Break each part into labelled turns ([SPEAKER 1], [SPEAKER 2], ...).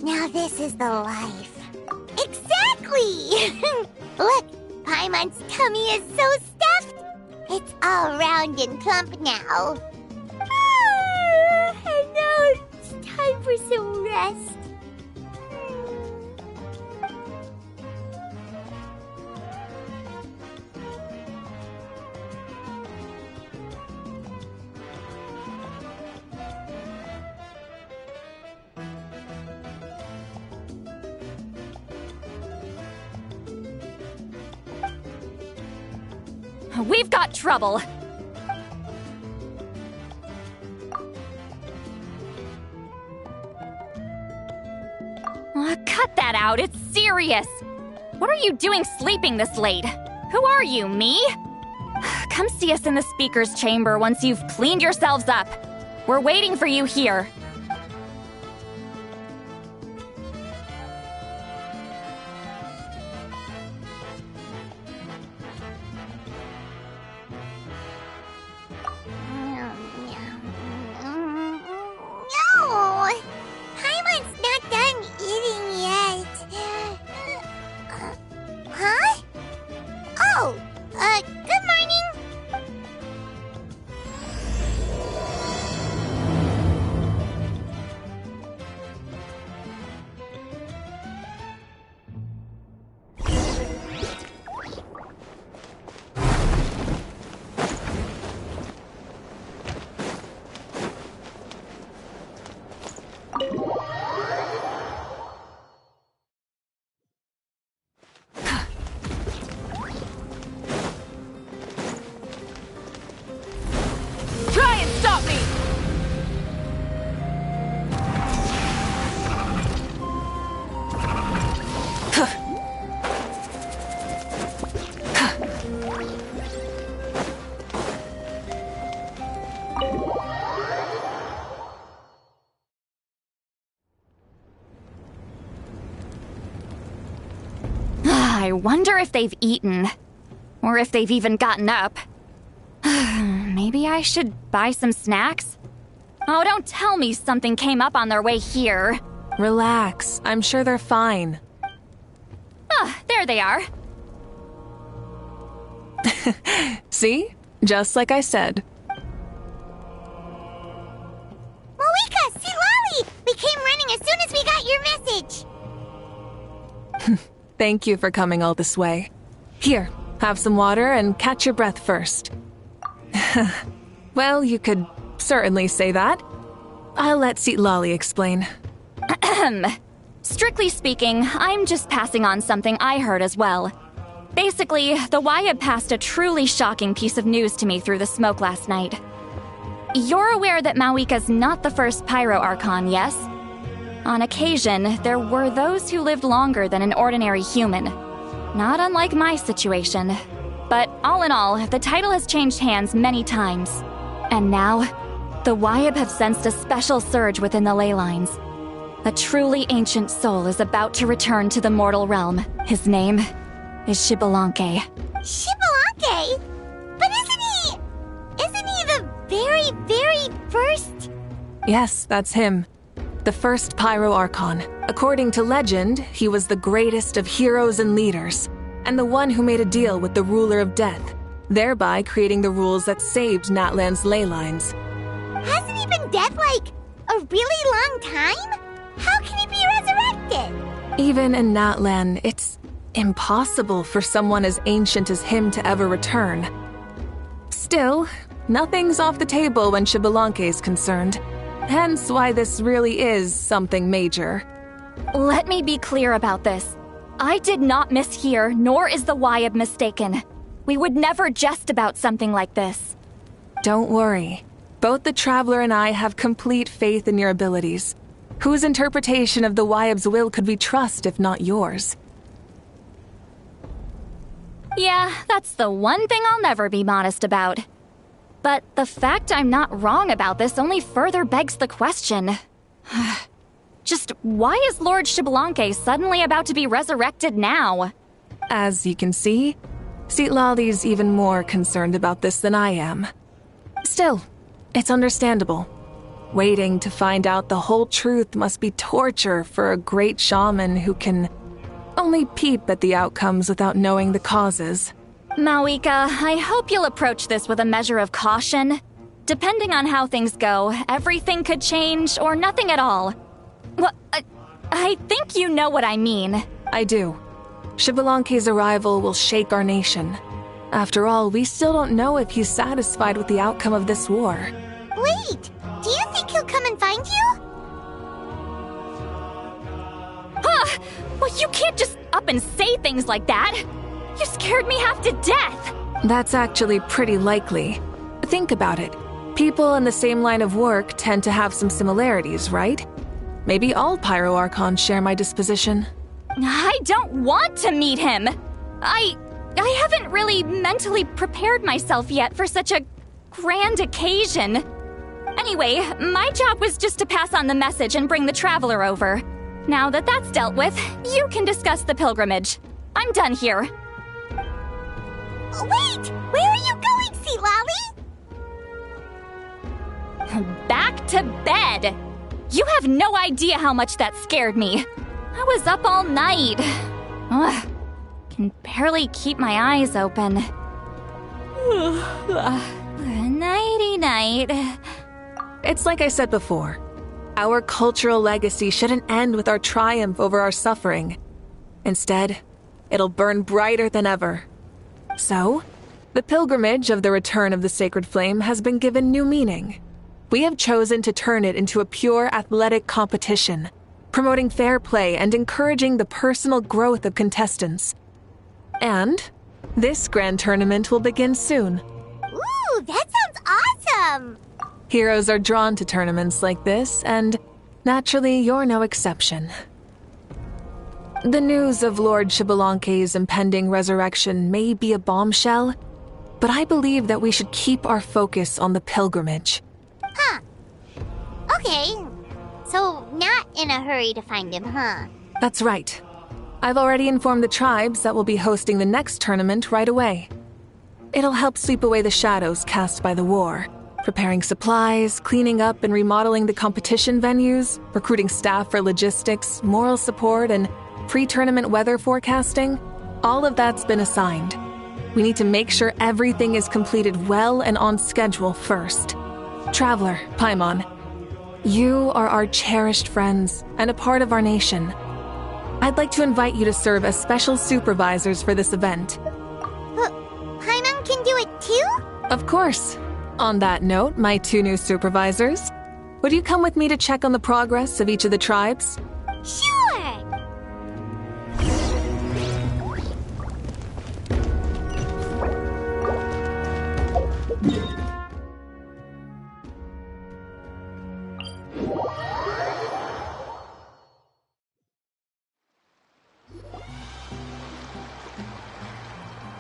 [SPEAKER 1] Now this is the life. Exactly! Look, Paimon's tummy is so stuffed. It's all round and plump now. And now it's time for some rest.
[SPEAKER 2] We've got trouble. Cut that out, it's serious. What are you doing sleeping this late? Who are you, me? Come see us in the speaker's chamber once you've cleaned yourselves up. We're waiting for you here.
[SPEAKER 1] No! Paimon's not done eating yet. Huh? Oh, good morning.
[SPEAKER 2] Try and stop me! I wonder if they've eaten. Or if they've even gotten up. Maybe I should buy some snacks? Oh, don't tell me something came up on their way here.
[SPEAKER 3] Relax. I'm sure they're fine.
[SPEAKER 2] Ah, there they are.
[SPEAKER 3] See? Just like I said.
[SPEAKER 1] Moeka, see Lolly! We came running as soon as we got your message.
[SPEAKER 3] Thank you for coming all this way. Here, have some water and catch your breath first. Well, you could certainly say that. I'll let Lolly explain.
[SPEAKER 2] Strictly speaking, I'm just passing on something I heard as well. Basically, the Wyab passed a truly shocking piece of news to me through the smoke last night. You're aware that Mawika's not the first Pyro Archon, yes? On occasion, there were those who lived longer than an ordinary human. Not unlike my situation. But all in all, the title has changed hands many times. And now, the Wyab have sensed a special surge within the ley lines. A truly ancient soul is about to return to the mortal realm. His name is Xbalanque.
[SPEAKER 1] Xbalanque? But isn't he the very, very first?
[SPEAKER 3] Yes, that's him. The first Pyro Archon. According to legend, he was the greatest of heroes and leaders, and the one who made a deal with the ruler of death, thereby creating the rules that saved Natlan's ley lines.
[SPEAKER 1] Hasn't he been dead like a really long time? How can he be resurrected?
[SPEAKER 3] Even in Natlan, it's impossible for someone as ancient as him to ever return. Still, nothing's off the table when Xbalanque is concerned. Hence why this really is something major.
[SPEAKER 2] Let me be clear about this. I did not mishear, nor is the Wyab mistaken. We would never jest about something like this.
[SPEAKER 3] Don't worry. Both the Traveler and I have complete faith in your abilities. Whose interpretation of the Wyab's will could we trust if not yours?
[SPEAKER 2] Yeah, that's the one thing I'll never be modest about. But the fact I'm not wrong about this only further begs the question. Just why is Lord Xbalanque suddenly about to be resurrected now?
[SPEAKER 3] As you can see, Lolly's even more concerned about this than I am. Still, it's understandable. Waiting to find out the whole truth must be torture for a great shaman who can only peep at the outcomes without knowing the causes.
[SPEAKER 2] Mawika, I hope you'll approach this with a measure of caution. Depending on how things go, everything could change or nothing at all. Well, I think you know what I mean.
[SPEAKER 3] I do. Xbalanque's arrival will shake our nation. After all, we still don't know if he's satisfied with the outcome of this war.
[SPEAKER 1] Wait! Do you think he'll come and find you?
[SPEAKER 2] Huh! Well, you can't just up and say things like that! You scared me half to death!
[SPEAKER 3] That's actually pretty likely. Think about it. People in the same line of work tend to have some similarities, right? Maybe all Pyro Archons share my disposition.
[SPEAKER 2] I don't want to meet him! I haven't really mentally prepared myself yet for such a grand occasion. Anyway, my job was just to pass on the message and bring the Traveler over. Now that that's dealt with, you can discuss the pilgrimage. I'm done here.
[SPEAKER 1] Wait! Where are you going, Sea Lolly?
[SPEAKER 2] Back to bed! You have no idea how much that scared me. I was up all night. Ugh, can barely keep my eyes open. Nighty-night.
[SPEAKER 3] It's like I said before. Our cultural legacy shouldn't end with our triumph over our suffering. Instead, it'll burn brighter than ever. So, the pilgrimage of the return of the sacred flame has been given new meaning. We have chosen to turn it into a pure athletic competition, promoting fair play and encouraging the personal growth of contestants. And this grand tournament will begin soon.
[SPEAKER 1] Ooh, that sounds awesome!
[SPEAKER 3] Heroes are drawn to tournaments like this, and naturally, you're no exception. The news of Lord Xbalanque's impending resurrection may be a bombshell, but I believe that we should keep our focus on the pilgrimage.
[SPEAKER 1] Huh. Okay. So, not in a hurry to find him, huh?
[SPEAKER 3] That's right. I've already informed the tribes that we'll be hosting the next tournament right away. It'll help sweep away the shadows cast by the war, preparing supplies, cleaning up and remodeling the competition venues, recruiting staff for logistics, moral support, and pre-tournament weather forecasting. All of that's been assigned. We need to make sure everything is completed well and on schedule first. Traveler, Paimon, you are our cherished friends and a part of our nation. I'd like to invite you to serve as special supervisors for this event.
[SPEAKER 1] Paimon can do it too?
[SPEAKER 3] Of course. On that note, my 2 new supervisors, would you come with me to check on the progress of each of the tribes?
[SPEAKER 1] Sure!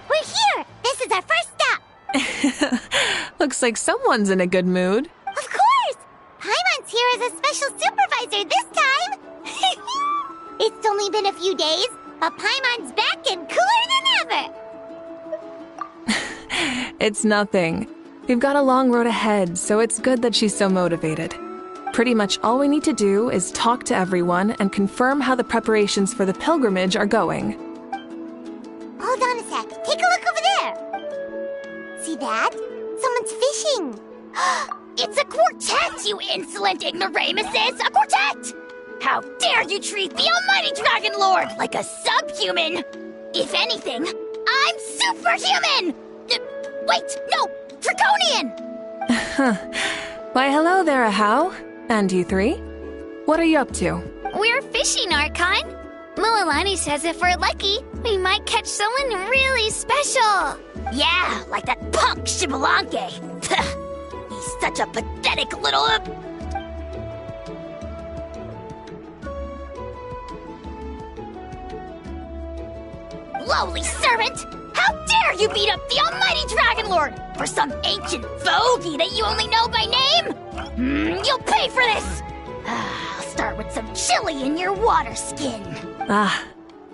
[SPEAKER 1] We're here! This is our first stop!
[SPEAKER 3] Looks like someone's in a good mood.
[SPEAKER 1] Of course! Paimon's here as a special supervisor this time! It's only been a few days, but Paimon's back and cooler than ever!
[SPEAKER 3] It's nothing. We've got a long road ahead, so it's good that she's so motivated. Pretty much all we need to do is talk to everyone and confirm how the preparations for the pilgrimage are going.
[SPEAKER 1] Hold on a sec. Take a look over there. See that? Someone's fishing.
[SPEAKER 4] It's a quartet, you insolent ignoramuses! A quartet! How dare you treat the almighty Dragon Lord like a subhuman! If anything, I'm superhuman! Wait, no! Draconian!
[SPEAKER 3] Why, hello there, Ahau. And you 3? What are you up to?
[SPEAKER 4] We're fishing, Archon. Mulalani says if we're lucky, we might catch someone really special. Yeah, like that punk Xbalanque. He's such a pathetic little... lowly servant! How dare you beat up the almighty Dragon Lord for some ancient fogey that you only know by name? You'll pay for this! I'll start with some chili in your water skin.
[SPEAKER 3] Ah,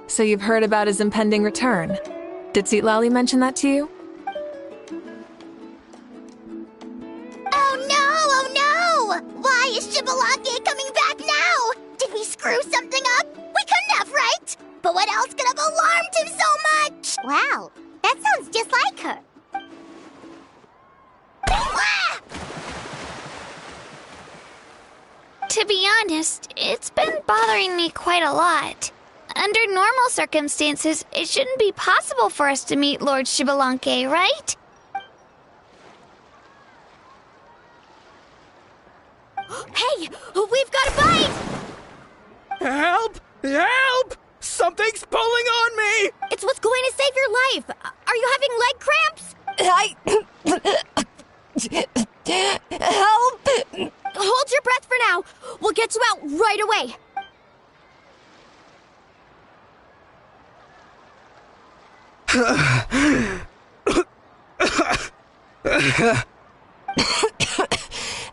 [SPEAKER 3] so you've heard about his impending return. Did Citlali mention that to you?
[SPEAKER 1] Oh no! Why
[SPEAKER 4] is Shibalake coming back now? Did we screw something up? We couldn't have, right? But what else could have alarmed him so much?
[SPEAKER 1] Wow, that sounds just like her.
[SPEAKER 4] Ah! To be honest, it's been bothering me quite a lot. Under normal circumstances, it shouldn't be possible for us to meet Lord Shibalanke, right? Hey, we've got a bite!
[SPEAKER 5] Help! Help! Something's pulling on me!
[SPEAKER 4] It's what's going to save your life. Are you having leg cramps? Help! Hold your breath for now. We'll get you out right away.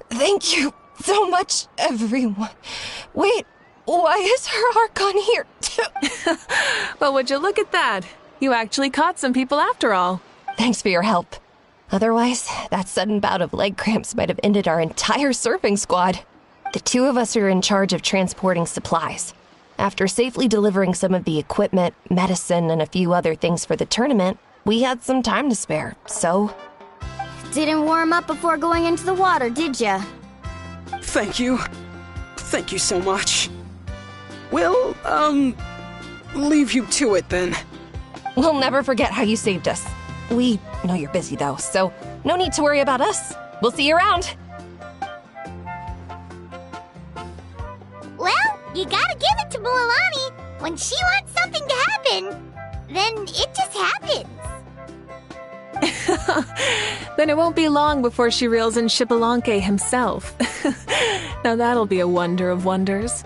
[SPEAKER 6] Thank you so much, everyone. Wait, why is her Archon here too?
[SPEAKER 3] Well, would you look at that? You actually caught some people after all.
[SPEAKER 6] Thanks for your help. Otherwise, that sudden bout of leg cramps might have ended our entire surfing squad. The two of us are in charge of transporting supplies. After safely delivering some of the equipment, medicine, and a few other things for the tournament, we had some time to spare, so...
[SPEAKER 4] Didn't warm up before going into the water, did ya?
[SPEAKER 5] Thank you. Thank you so much. We'll, leave you to it then.
[SPEAKER 6] We'll never forget how you saved us. We know you're busy, though, so no need to worry about us. We'll see you around.
[SPEAKER 1] Well, you gotta give it to Mualani. When she wants something to happen, then it just happens.
[SPEAKER 3] Then it won't be long before she reels in Shibalanke himself. Now that'll be a wonder of wonders.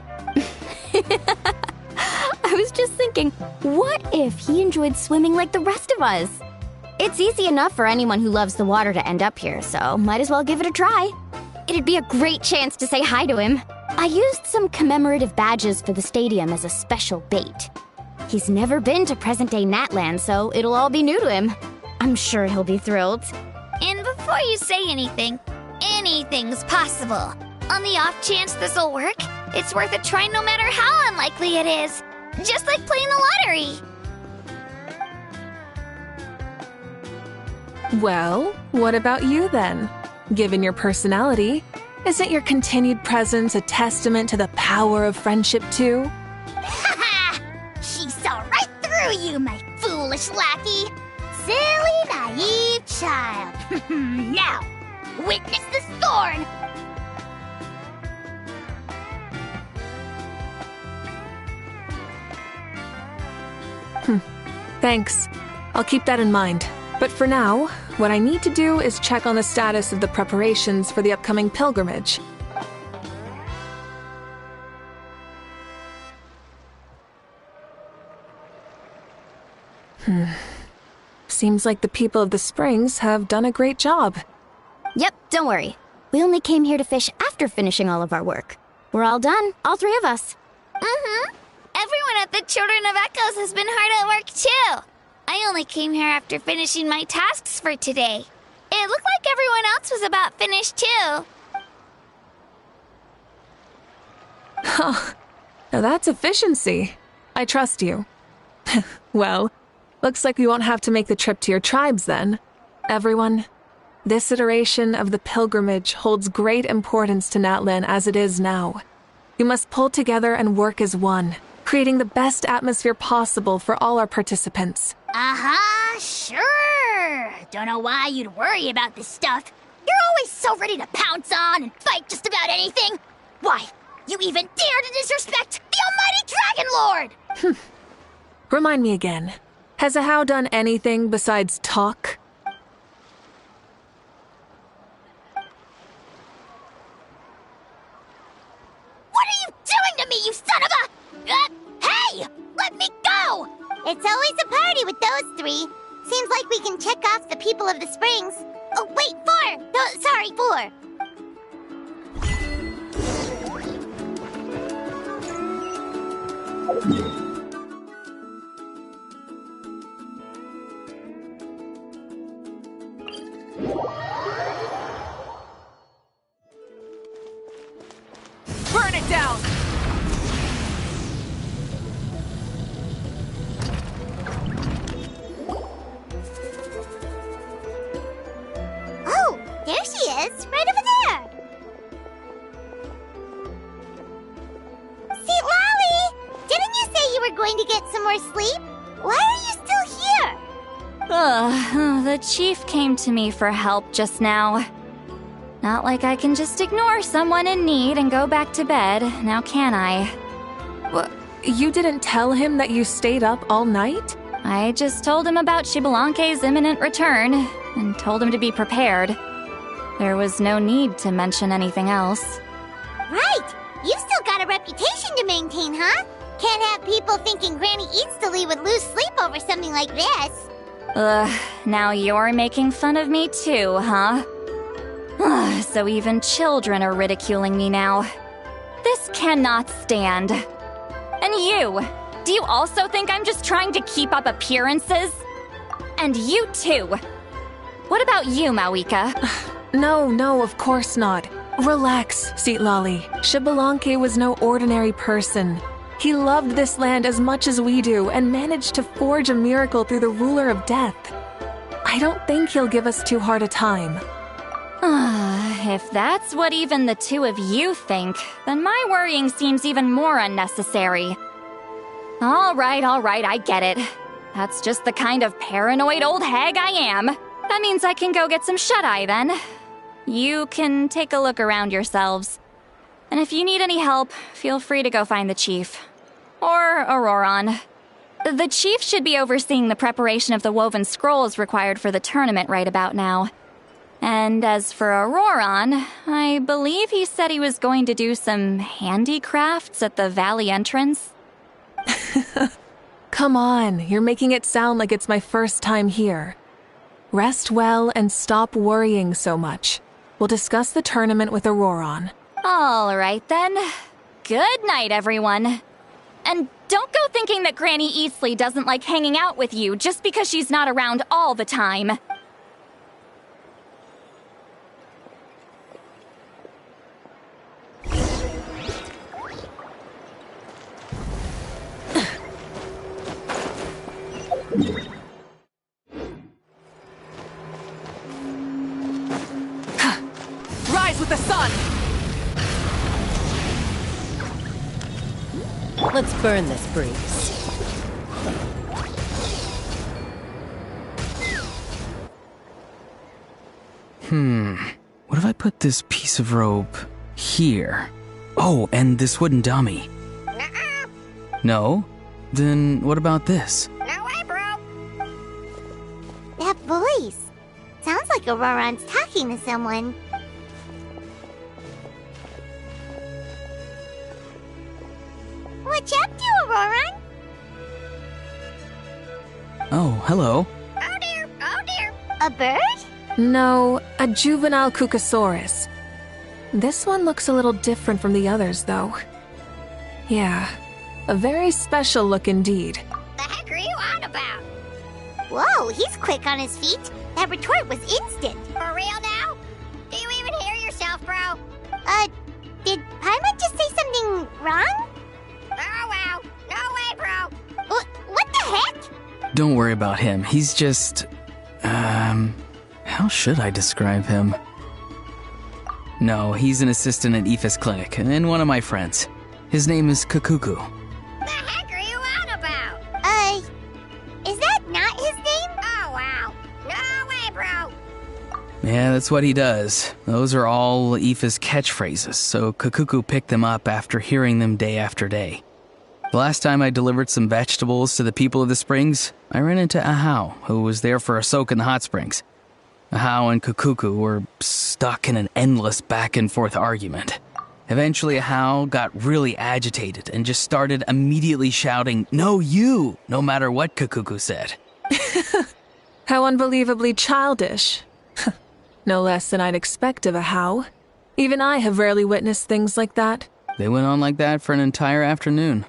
[SPEAKER 7] I was just thinking, what if he enjoyed swimming like the rest of us? It's easy enough for anyone who loves the water to end up here, so might as well give it a try. It'd be a great chance to say hi to him. I used some commemorative badges for the stadium as a special bait. He's never been to present-day Natland, so it'll all be new to him. I'm sure he'll be thrilled.
[SPEAKER 4] And before you say anything, anything's possible. On the off chance this'll work, it's worth a try no matter how unlikely it is. Just like playing the lottery.
[SPEAKER 3] Well, what about you then? Given your personality, isn't your continued presence a testament to the power of friendship too?
[SPEAKER 4] Haha! She saw right through you, my foolish lackey. Silly, naive child. Now, witness this thorn.
[SPEAKER 3] Thanks. I'll keep that in mind. But for now, what I need to do is check on the status of the preparations for the upcoming pilgrimage. Seems like the people of the Springs have done a great job.
[SPEAKER 7] Yep, don't worry. We only came here to fish after finishing all of our work. We're all done, all three of us.
[SPEAKER 4] Mm-hmm. Everyone at the Children of Echoes has been hard at work, too. I only came here after finishing my tasks for today. It looked like everyone else was about finished, too.
[SPEAKER 3] Huh. Now that's efficiency. I trust you. Well, looks like we won't have to make the trip to your tribes then. Everyone, this iteration of the pilgrimage holds great importance to Natlan as it is now. You must pull together and work as one, creating the best atmosphere possible for all our participants.
[SPEAKER 4] Sure. Don't know why you'd worry about this stuff. You're always so ready to pounce on and fight just about anything. Why, you even dare to disrespect the almighty Dragon Lord!
[SPEAKER 3] Remind me again, has Ahau done anything besides talk?
[SPEAKER 4] What are you doing to me, you son of a... hey! Let me go!
[SPEAKER 1] It's always a party with those three. Seems like we can check off the people of the Springs. Oh, wait, 4! 4.
[SPEAKER 2] The chief came to me for help just now. Not like I can just ignore someone in need and go back to bed, now can I?
[SPEAKER 3] You didn't tell him that you stayed up all night?
[SPEAKER 2] I just told him about Shibalanke's imminent return, and told him to be prepared. There was no need to mention anything else.
[SPEAKER 1] Right! You've still got a reputation to maintain, huh? Can't have people thinking Granny Eatstily would lose sleep over something like this.
[SPEAKER 2] Now you're making fun of me too, huh? So even children are ridiculing me now. This cannot stand. And you! Do you also think I'm just trying to keep up appearances? And you too! What about you, Mawika?
[SPEAKER 3] No, of course not. Relax, Seatlolly. Shibalanke was no ordinary person. He loved this land as much as we do and managed to forge a miracle through the ruler of death. I don't think he'll give us too hard a time.
[SPEAKER 2] If that's what even the two of you think, then my worrying seems even more unnecessary. All right, I get it. That's just the kind of paranoid old hag I am. That means I can go get some shut-eye then. You can take a look around yourselves. And if you need any help, feel free to go find the chief. Or Auroron. The chief should be overseeing the preparation of the woven scrolls required for the tournament right about now. And as for Auroron, I believe he said he was going to do some handicrafts at the valley entrance.
[SPEAKER 3] Come on, you're making it sound like it's my first time here. Rest well and stop worrying so much. We'll discuss the tournament with Auroron.
[SPEAKER 2] All right then. Good night, everyone. And don't go thinking that Granny Eastly doesn't like hanging out with you just because she's not around all the time.
[SPEAKER 3] Rise with the sun!
[SPEAKER 8] Let's burn this breeze.
[SPEAKER 9] What if I put this piece of rope here? Oh, and this wooden dummy.
[SPEAKER 4] Nuh-uh.
[SPEAKER 9] No? Then what about this?
[SPEAKER 4] No way, bro.
[SPEAKER 1] That voice. Sounds like Auroron's talking to someone. What you up to, Auroron?
[SPEAKER 9] Oh, hello.
[SPEAKER 4] Oh dear, oh dear.
[SPEAKER 1] A bird?
[SPEAKER 3] No, a juvenile Cucosaurus. This one looks a little different from the others, though. Yeah, a very special look indeed.
[SPEAKER 4] The heck are you on about?
[SPEAKER 1] Whoa, he's quick on his feet. That retort was instant.
[SPEAKER 4] For real now? Do you even hear yourself, bro?
[SPEAKER 1] Did Paimon just say something wrong?
[SPEAKER 4] Oh wow. No way, bro.
[SPEAKER 1] What the heck?
[SPEAKER 9] Don't worry about him. He's just... how should I describe him? No, he's an assistant at Aoife's clinic, and one of my friends. His name is Kakuku.
[SPEAKER 4] The heck are you on about?
[SPEAKER 1] Is that not his name?
[SPEAKER 4] Oh wow. No way, bro.
[SPEAKER 9] Yeah, that's what he does. Those are all Aoife's catchphrases, so Kakuku picked them up after hearing them day after day. The last time I delivered some vegetables to the people of the springs, I ran into Ahau, who was there for a soak in the hot springs. Ahau and Kakuku were stuck in an endless back-and-forth argument. Eventually, Ahau got really agitated and just started immediately shouting, "No, you!" no matter what Kakuku said.
[SPEAKER 3] How unbelievably childish. No less than I'd expect of Ahau. Even I have rarely witnessed things like that.
[SPEAKER 9] They went on like that for an entire afternoon.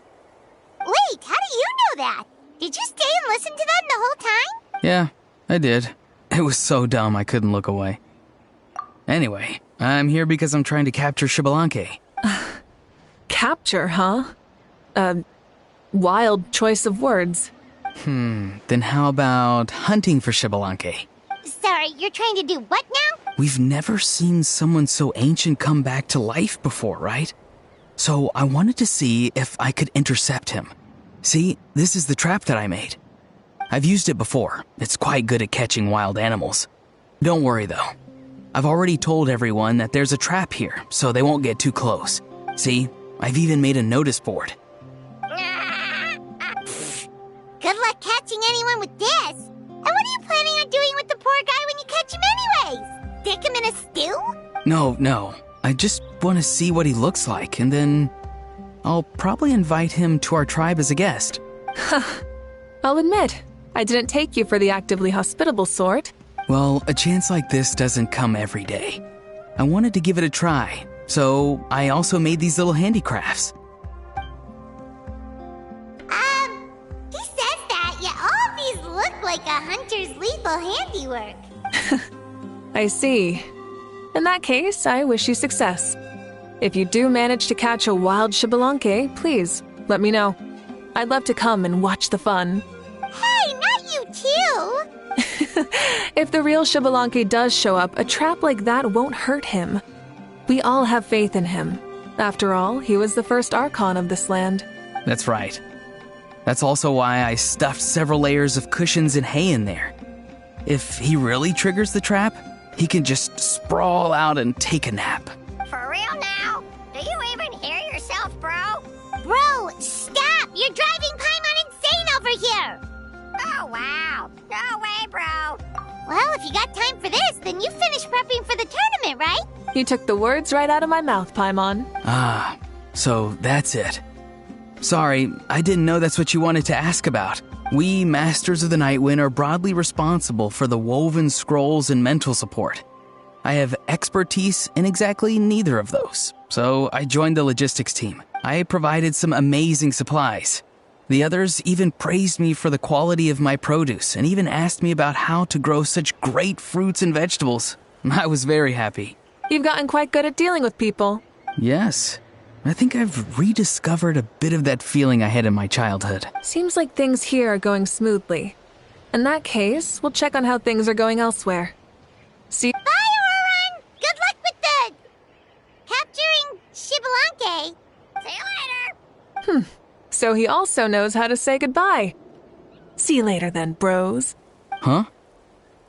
[SPEAKER 1] Wait, how do you know that? Did you stay and listen to them the whole time?
[SPEAKER 9] Yeah, I did. It was so dumb I couldn't look away. Anyway, I'm here because I'm trying to capture Shibalanke.
[SPEAKER 3] Capture, huh? Wild choice of words.
[SPEAKER 9] Then how about hunting for Shibalanke?
[SPEAKER 1] Sorry, you're trying to do what now?
[SPEAKER 9] We've never seen someone so ancient come back to life before, right? So I wanted to see if I could intercept him. See, this is the trap that I made. I've used it before. It's quite good at catching wild animals. Don't worry though. I've already told everyone that there's a trap here, so they won't get too close. See, I've even made a notice board.
[SPEAKER 1] Good luck catching anyone with this. And what are you planning on doing with the poor guy when you catch him anyways? Stick him in a stew?
[SPEAKER 9] No. I just want to see what he looks like, and then I'll probably invite him to our tribe as a guest.
[SPEAKER 3] I'll admit, I didn't take you for the actively hospitable sort.
[SPEAKER 9] Well, a chance like this doesn't come every day. I wanted to give it a try, so I also made these little handicrafts.
[SPEAKER 1] He says that, yet all of these look like a hunter's lethal handiwork.
[SPEAKER 3] I see. In that case, I wish you success. If you do manage to catch a wild Xbalanque, please, let me know. I'd love to come and watch the fun.
[SPEAKER 1] Hey, not you too!
[SPEAKER 3] If the real Xbalanque does show up, a trap like that won't hurt him. We all have faith in him. After all, he was the first Archon of this land.
[SPEAKER 9] That's right. That's also why I stuffed several layers of cushions and hay in there. If he really triggers the trap, he can just sprawl out and take a nap.
[SPEAKER 4] For real now? Do you even hear yourself, bro?
[SPEAKER 1] Bro, stop! You're driving Paimon insane over here!
[SPEAKER 4] Oh, wow. No way, bro.
[SPEAKER 1] Well, if you got time for this, then you finished prepping for the tournament, right?
[SPEAKER 3] You took the words right out of my mouth, Paimon.
[SPEAKER 9] Ah, so that's it. Sorry, I didn't know that's what you wanted to ask about. We, Masters of the Nightwind, are broadly responsible for the woven scrolls and mental support. I have expertise in exactly neither of those, so I joined the logistics team. I provided some amazing supplies. The others even praised me for the quality of my produce and even asked me about how to grow such great fruits and vegetables. I was very happy.
[SPEAKER 3] You've gotten quite good at dealing with people.
[SPEAKER 9] Yes. I think I've rediscovered a bit of that feeling I had in my childhood.
[SPEAKER 3] Seems like things here are going smoothly. In that case, we'll check on how things are going elsewhere. See.
[SPEAKER 1] Bye, Auroron! Good luck with the capturing Xbalanque.
[SPEAKER 4] See you later.
[SPEAKER 3] So he also knows how to say goodbye. See you later then, bros.
[SPEAKER 9] Huh?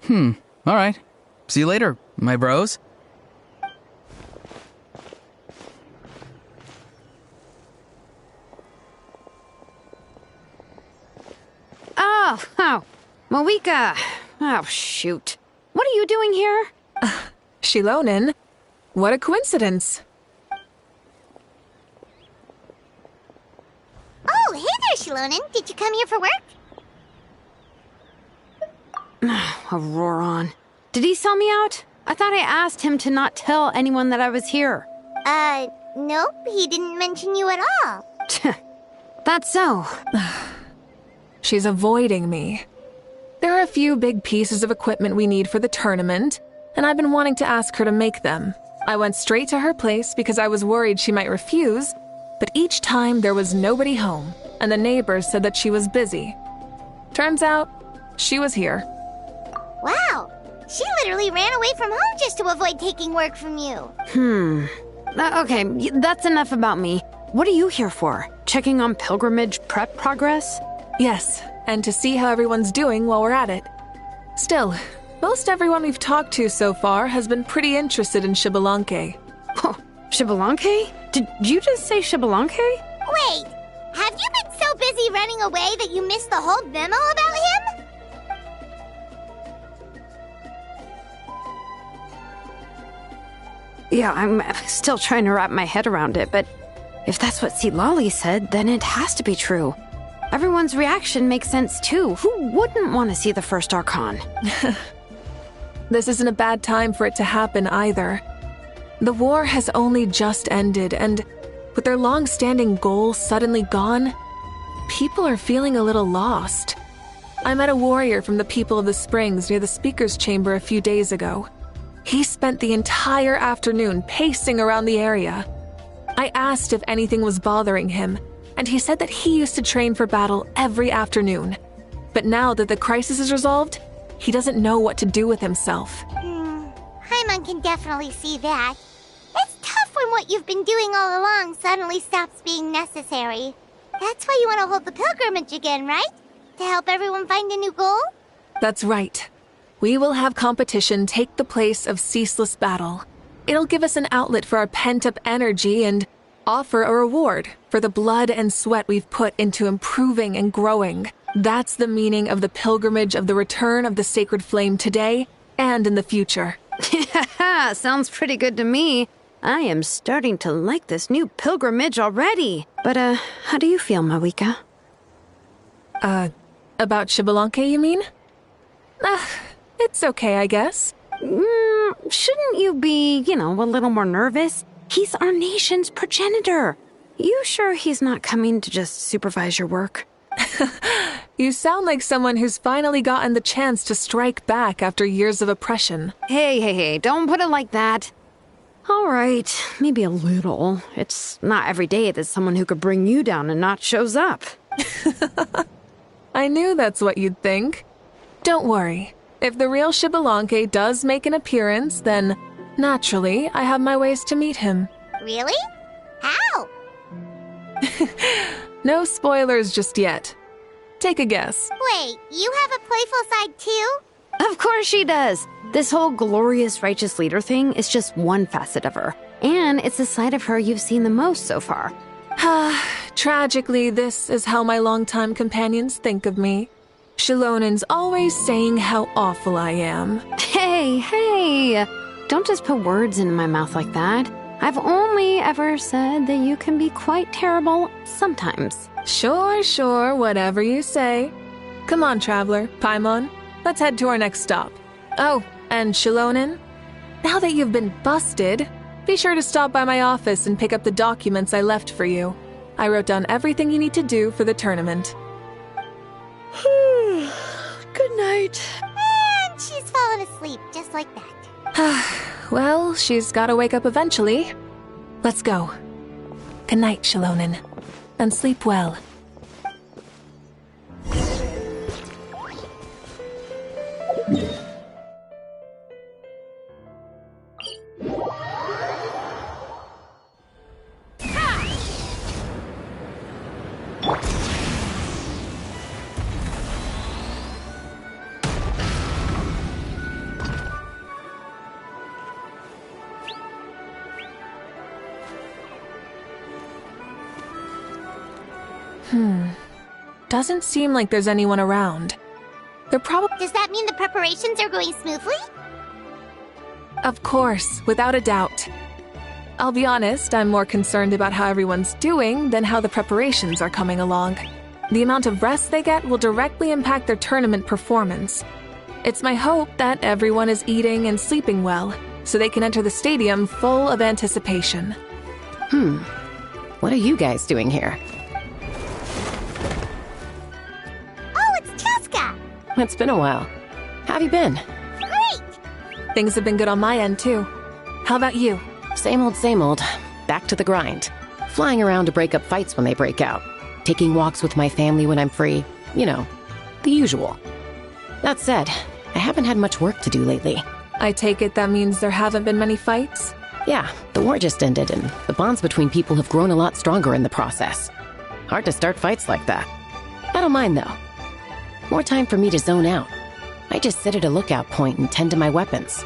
[SPEAKER 9] All right. See you later, my bros.
[SPEAKER 10] Oh, Mawika. Oh, shoot. What are you doing here?
[SPEAKER 3] Shilonin? What a coincidence.
[SPEAKER 1] Oh, hey there, Shilonin. Did you come here for work?
[SPEAKER 10] Auroron. Did he sell me out? I thought I asked him to not tell anyone that I was here.
[SPEAKER 1] Nope. He didn't mention you at all.
[SPEAKER 10] That's so.
[SPEAKER 3] She's avoiding me. There are a few big pieces of equipment we need for the tournament, and I've been wanting to ask her to make them. I went straight to her place because I was worried she might refuse, but each time there was nobody home, and the neighbors said that she was busy. Turns out, she was here.
[SPEAKER 1] Wow. She literally ran away from home just to avoid taking work from you.
[SPEAKER 10] Okay, that's enough about me. What are you here for? Checking on pilgrimage prep progress?
[SPEAKER 3] Yes, and to see how everyone's doing while we're at it. Still, most everyone we've talked to so far has been pretty interested in Xbalanque.
[SPEAKER 10] Oh, Xbalanque? Did you just say Xbalanque?
[SPEAKER 1] Wait, have you been so busy running away that you missed the whole memo about him?
[SPEAKER 10] Yeah, I'm still trying to wrap my head around it, but if that's what Lolly said, then it has to be true. Everyone's reaction makes sense too. Who wouldn't want to see the first Archon?
[SPEAKER 3] This isn't a bad time for it to happen either. The war has only just ended, and with their long-standing goals suddenly gone, people are feeling a little lost. I met a warrior from the People of the Springs near the Speaker's Chamber a few days ago. He spent the entire afternoon pacing around the area. I asked if anything was bothering him, and he said that he used to train for battle every afternoon. But now that the crisis is resolved, he doesn't know what to do with himself.
[SPEAKER 1] Paimon can definitely see that. It's tough when what you've been doing all along suddenly stops being necessary. That's why you want to hold the pilgrimage again, right? To help everyone find a new goal?
[SPEAKER 3] That's right. We will have competition take the place of ceaseless battle. It'll give us an outlet for our pent-up energy and offer a reward for the blood and sweat we've put into improving and growing. That's the meaning of the pilgrimage of the return of the sacred flame today and in the future.
[SPEAKER 10] Yeah, sounds pretty good to me. I am starting to like this new pilgrimage already. But, how do you feel, Mawika?
[SPEAKER 3] About Xbalanque, you mean? It's okay, I guess.
[SPEAKER 10] Shouldn't you be, a little more nervous? He's our nation's progenitor. You sure he's not coming to just supervise your work?
[SPEAKER 3] You sound like someone who's finally gotten the chance to strike back after years of oppression.
[SPEAKER 10] Hey, don't put it like that. All right, maybe a little. It's not every day that someone who could bring you down a notch shows up.
[SPEAKER 3] I knew that's what you'd think. Don't worry. If the real Xbalanque does make an appearance, then naturally I have my ways to meet him.
[SPEAKER 1] Really? How?
[SPEAKER 3] No spoilers just yet. Take a guess.
[SPEAKER 1] Wait, you have a playful side too?
[SPEAKER 10] Of course she does. This whole glorious righteous leader thing is just one facet of her. And it's the side of her you've seen the most so far.
[SPEAKER 3] Tragically, this is how my longtime companions think of me. Shilonen's always saying how awful I am.
[SPEAKER 10] Hey, don't just put words into my mouth like that. I've only ever said that you can be quite terrible sometimes.
[SPEAKER 3] Sure, whatever you say. Come on, traveler, Paimon. Let's head to our next stop. Oh, and Shilonen, now that you've been busted, be sure to stop by my office and pick up the documents I left for you. I wrote down everything you need to do for the tournament.
[SPEAKER 10] Good night.
[SPEAKER 1] And she's fallen asleep just like that.
[SPEAKER 3] Well, she's gotta wake up eventually. Let's go. Good night, Shilonen. And sleep well. Doesn't seem like there's anyone around. They're probably...
[SPEAKER 1] Does that mean the preparations are going smoothly?
[SPEAKER 3] Of course, without a doubt. I'll be honest, I'm more concerned about how everyone's doing than how the preparations are coming along. The amount of rest they get will directly impact their tournament performance. It's my hope that everyone is eating and sleeping well, so they can enter the stadium full of anticipation.
[SPEAKER 8] What are you guys doing here? It's been a while. How have you been?
[SPEAKER 1] Great!
[SPEAKER 3] Things have been good on my end, too. How about you?
[SPEAKER 8] Same old. Back to the grind. Flying around to break up fights when they break out. Taking walks with my family when I'm free. The usual. That said, I haven't had much work to do lately.
[SPEAKER 3] I take it that means there haven't been many fights?
[SPEAKER 8] Yeah, the war just ended, and the bonds between people have grown a lot stronger in the process. Hard to start fights like that. I don't mind, though. More time for me to zone out. I just sit at a lookout point and tend to my weapons.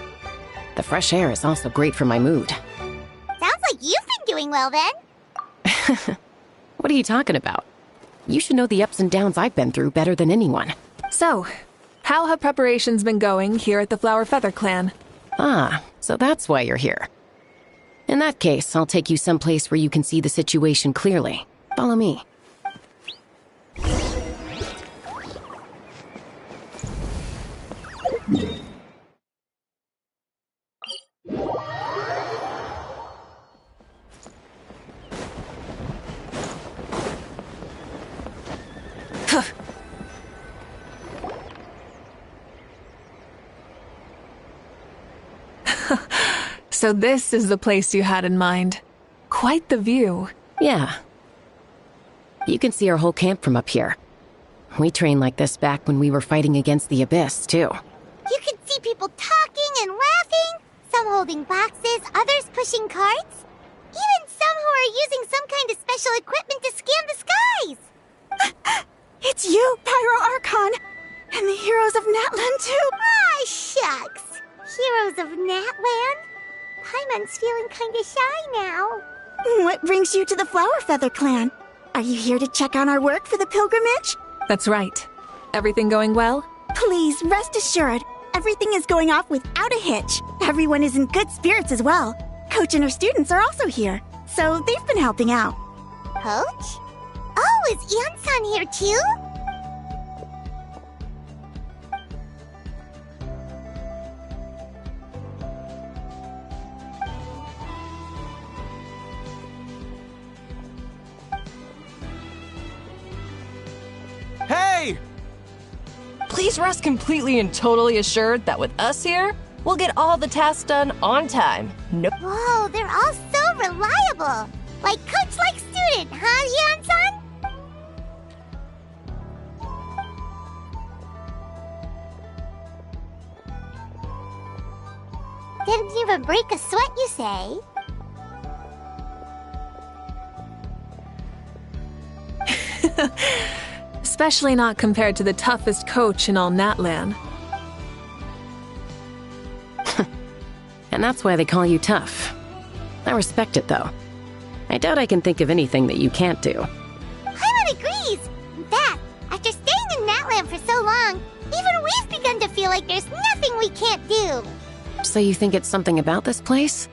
[SPEAKER 8] The fresh air is also great for my mood.
[SPEAKER 1] Sounds like you've been doing well then.
[SPEAKER 8] What are you talking about? You should know the ups and downs I've been through better than anyone.
[SPEAKER 3] So, how have preparations been going here at the Flower Feather Clan?
[SPEAKER 8] So that's why you're here. In that case, I'll take you someplace where you can see the situation clearly. Follow me.
[SPEAKER 3] So this is the place you had in mind. Quite the view.
[SPEAKER 8] Yeah. You can see our whole camp from up here. We trained like this back when we were fighting against the Abyss, too.
[SPEAKER 1] You can see people talking and laughing, some holding boxes, others pushing carts. Even some who are using some kind of special equipment to scan the skies.
[SPEAKER 11] It's you, Pyro Archon! And the heroes of Natlan, too!
[SPEAKER 1] Ah, shucks! Heroes of Natlan? Paimon's feeling kinda shy now.
[SPEAKER 11] What brings you to the Flower Feather Clan? Are you here to check on our work for the pilgrimage?
[SPEAKER 3] That's right. Everything going well?
[SPEAKER 11] Please, rest assured, everything is going off without a hitch. Everyone is in good spirits as well. Coach and her students are also here, so they've been helping out.
[SPEAKER 1] Coach? Oh, is Ian-san here too?
[SPEAKER 12] Hey!
[SPEAKER 6] Please rest completely and totally assured that with us here, we'll get all the tasks done on time. No.
[SPEAKER 1] Whoa, they're all so reliable. Like coach, like student, huh, Ian-san? Didn't even break a sweat, you say?
[SPEAKER 3] Especially not compared to the toughest coach in all Natlan.
[SPEAKER 8] And that's why they call you tough. I respect it, though. I doubt I can think of anything that you can't do.
[SPEAKER 1] Paimon agrees! In fact, after staying in Natlan for so long, even we've begun to feel like there's nothing we can't do.
[SPEAKER 8] So you think it's something about this place?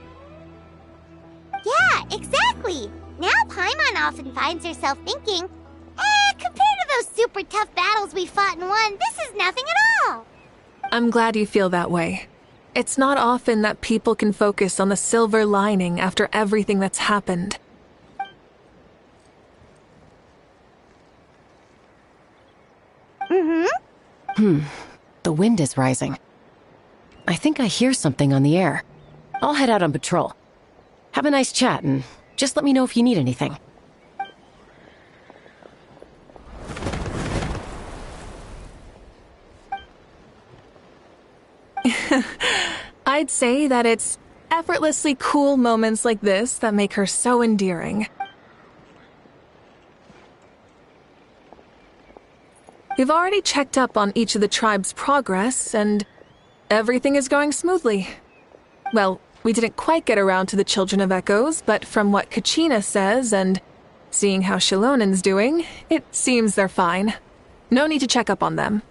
[SPEAKER 1] Yeah, exactly! Now Paimon often finds herself thinking, compared to those super tough battles we fought and won, this is nothing at all!
[SPEAKER 3] I'm glad you feel that way. It's not often that people can focus on the silver lining after everything that's happened.
[SPEAKER 8] The wind is rising. I think I hear something on the air. I'll head out on patrol. Have a nice chat and just let me know if you need anything.
[SPEAKER 3] I'd say that it's effortlessly cool moments like this that make her so endearing. We've already checked up on each of the tribe's progress, and everything is going smoothly. Well, we didn't quite get around to the Children of Echoes, but from what Kachina says and seeing how Shilonen's doing, it seems they're fine. No need to check up on them.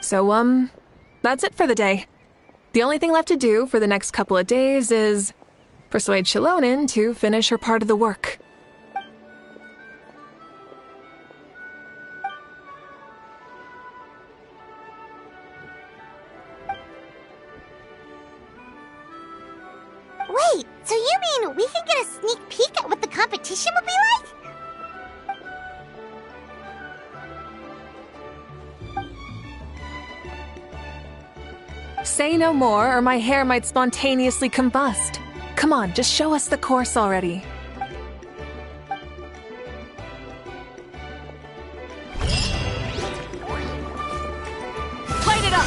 [SPEAKER 3] So, that's it for the day. The only thing left to do for the next couple of days is persuade Shilonen to finish her part of the work.
[SPEAKER 1] Wait, so you mean we can get a sneak peek at what the competition will be like?
[SPEAKER 3] Say no more, or my hair might spontaneously combust. Come on, just show us the course already.
[SPEAKER 6] Light it up!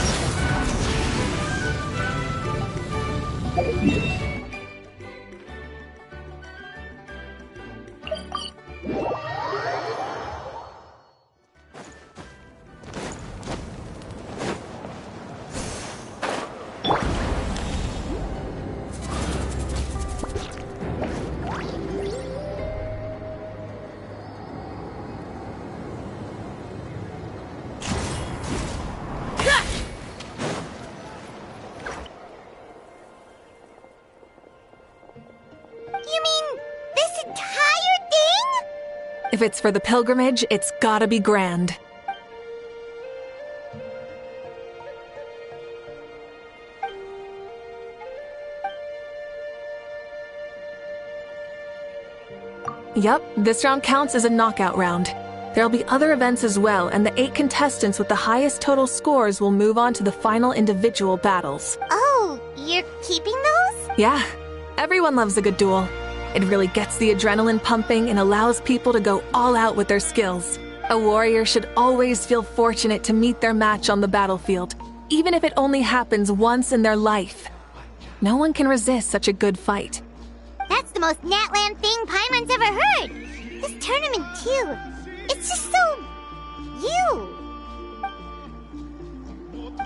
[SPEAKER 3] If it's for the pilgrimage, it's gotta be grand. Yup, this round counts as a knockout round. There'll be other events as well, and the 8 contestants with the highest total scores will move on to the final individual battles.
[SPEAKER 1] Oh, you're keeping those?
[SPEAKER 3] Yeah, everyone loves a good duel. It really gets the adrenaline pumping and allows people to go all out with their skills. A warrior should always feel fortunate to meet their match on the battlefield, even if it only happens once in their life. No one can resist such a good fight.
[SPEAKER 1] That's the most Natlan thing Paimon's ever heard. this tournament too. It's just so... you.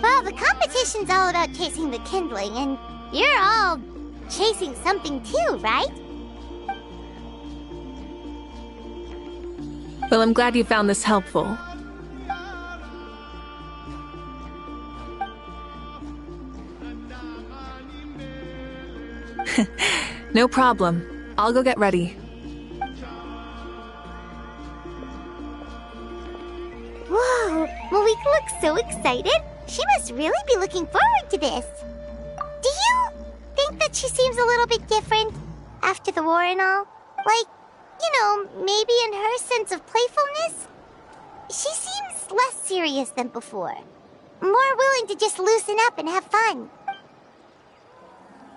[SPEAKER 1] Well, the competition's all about chasing the kindling, and you're all chasing something too, right?
[SPEAKER 3] Well, I'm glad you found this helpful. No problem. I'll go get ready.
[SPEAKER 1] Whoa, Malika looks so excited. She must really be looking forward to this. Do you think that she seems a little bit different after the war and all? Like, you know, maybe in her sense of playfulness? She seems less serious than before. More willing to just loosen up and have fun.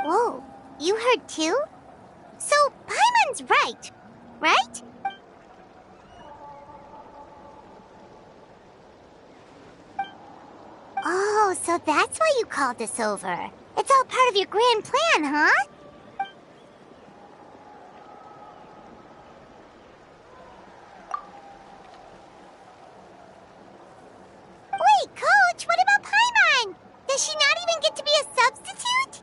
[SPEAKER 1] Whoa, you heard too? So, Paimon's right, right? Oh, so that's why you called us over. It's all part of your grand plan, huh? Wait, Coach, what about Paimon? Does she not even get to be a substitute?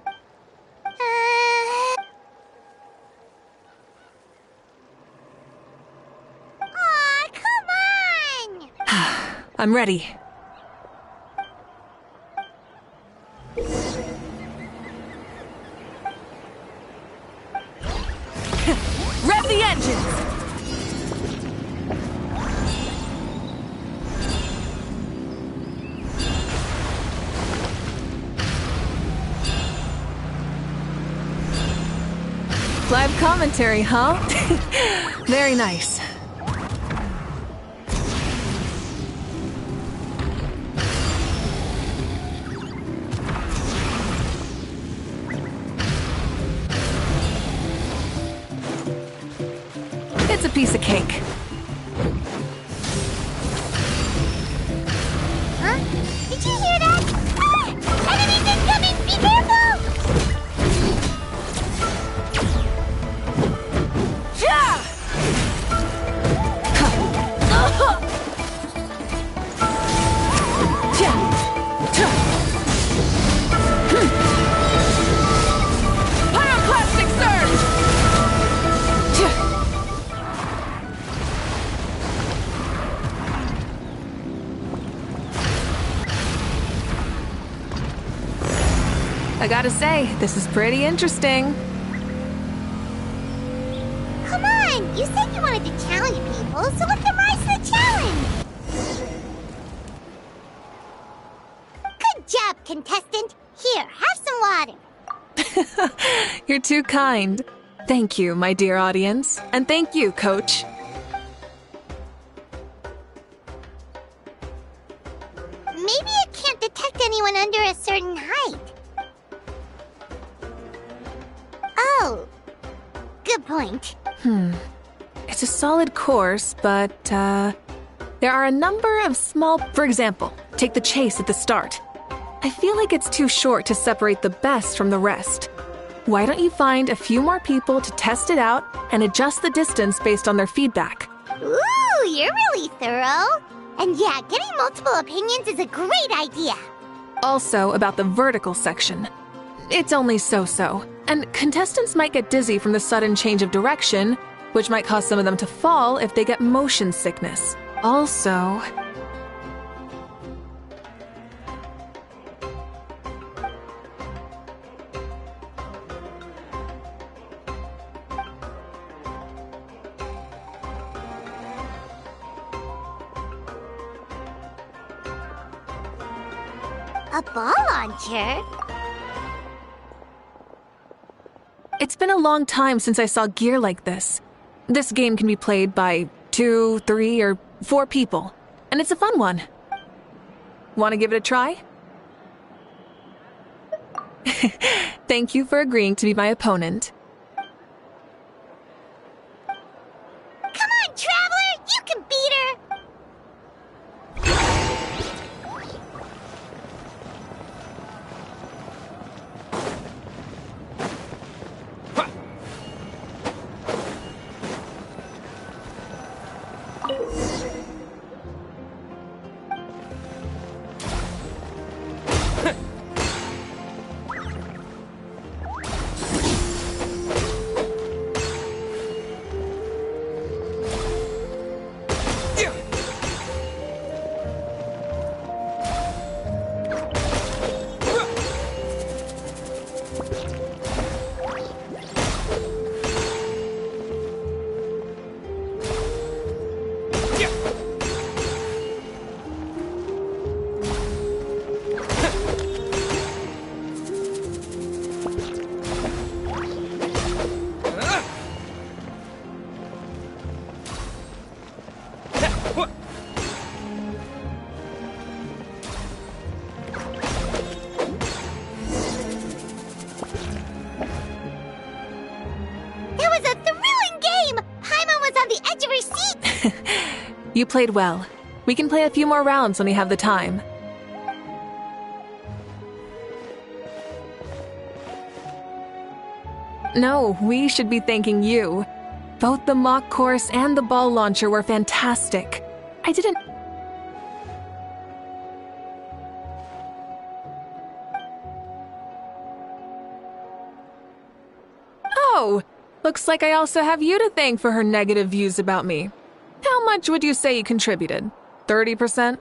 [SPEAKER 1] Aw, come on!
[SPEAKER 3] I'm ready. Rev the engines! Live commentary, huh? Very nice. It's a piece of cake.
[SPEAKER 1] Huh? Did you hear that? Ah! Enemies incoming! Be careful!
[SPEAKER 3] Yeah! Pyroclastic surge! I gotta say, this is pretty interesting.
[SPEAKER 1] Come on! You said you wanted to challenge people, so let them rise to the challenge! Good job, contestant! Here, have some water!
[SPEAKER 3] You're too kind. Thank you, my dear audience. And thank you, Coach.
[SPEAKER 1] Maybe it can't detect anyone under a certain height. Oh, good point.
[SPEAKER 3] It's a solid course, but, there are a number of small... For example, take the chase at the start. I feel like it's too short to separate the best from the rest. Why don't you find a few more people to test it out and adjust the distance based on their feedback?
[SPEAKER 1] Ooh, you're really thorough. And yeah, getting multiple opinions is a great idea.
[SPEAKER 3] Also, about the vertical section. It's only so-so, and contestants might get dizzy from the sudden change of direction, which might cause some of them to fall if they get motion sickness. Also...
[SPEAKER 1] A ball launcher?
[SPEAKER 3] It's been a long time since I saw gear like this. This game can be played by 2, 3, or 4 people, and it's a fun one. Want to give it a try? Thank you for agreeing to be my opponent.
[SPEAKER 1] Come on, Traveler! You can beat her!
[SPEAKER 3] You played well. We can play a few more rounds when we have the time. No, we should be thanking you. Both the mock course and the ball launcher were fantastic. I didn't... Oh, looks like I also have you to thank for her negative views about me. How much would you say you contributed? 30%?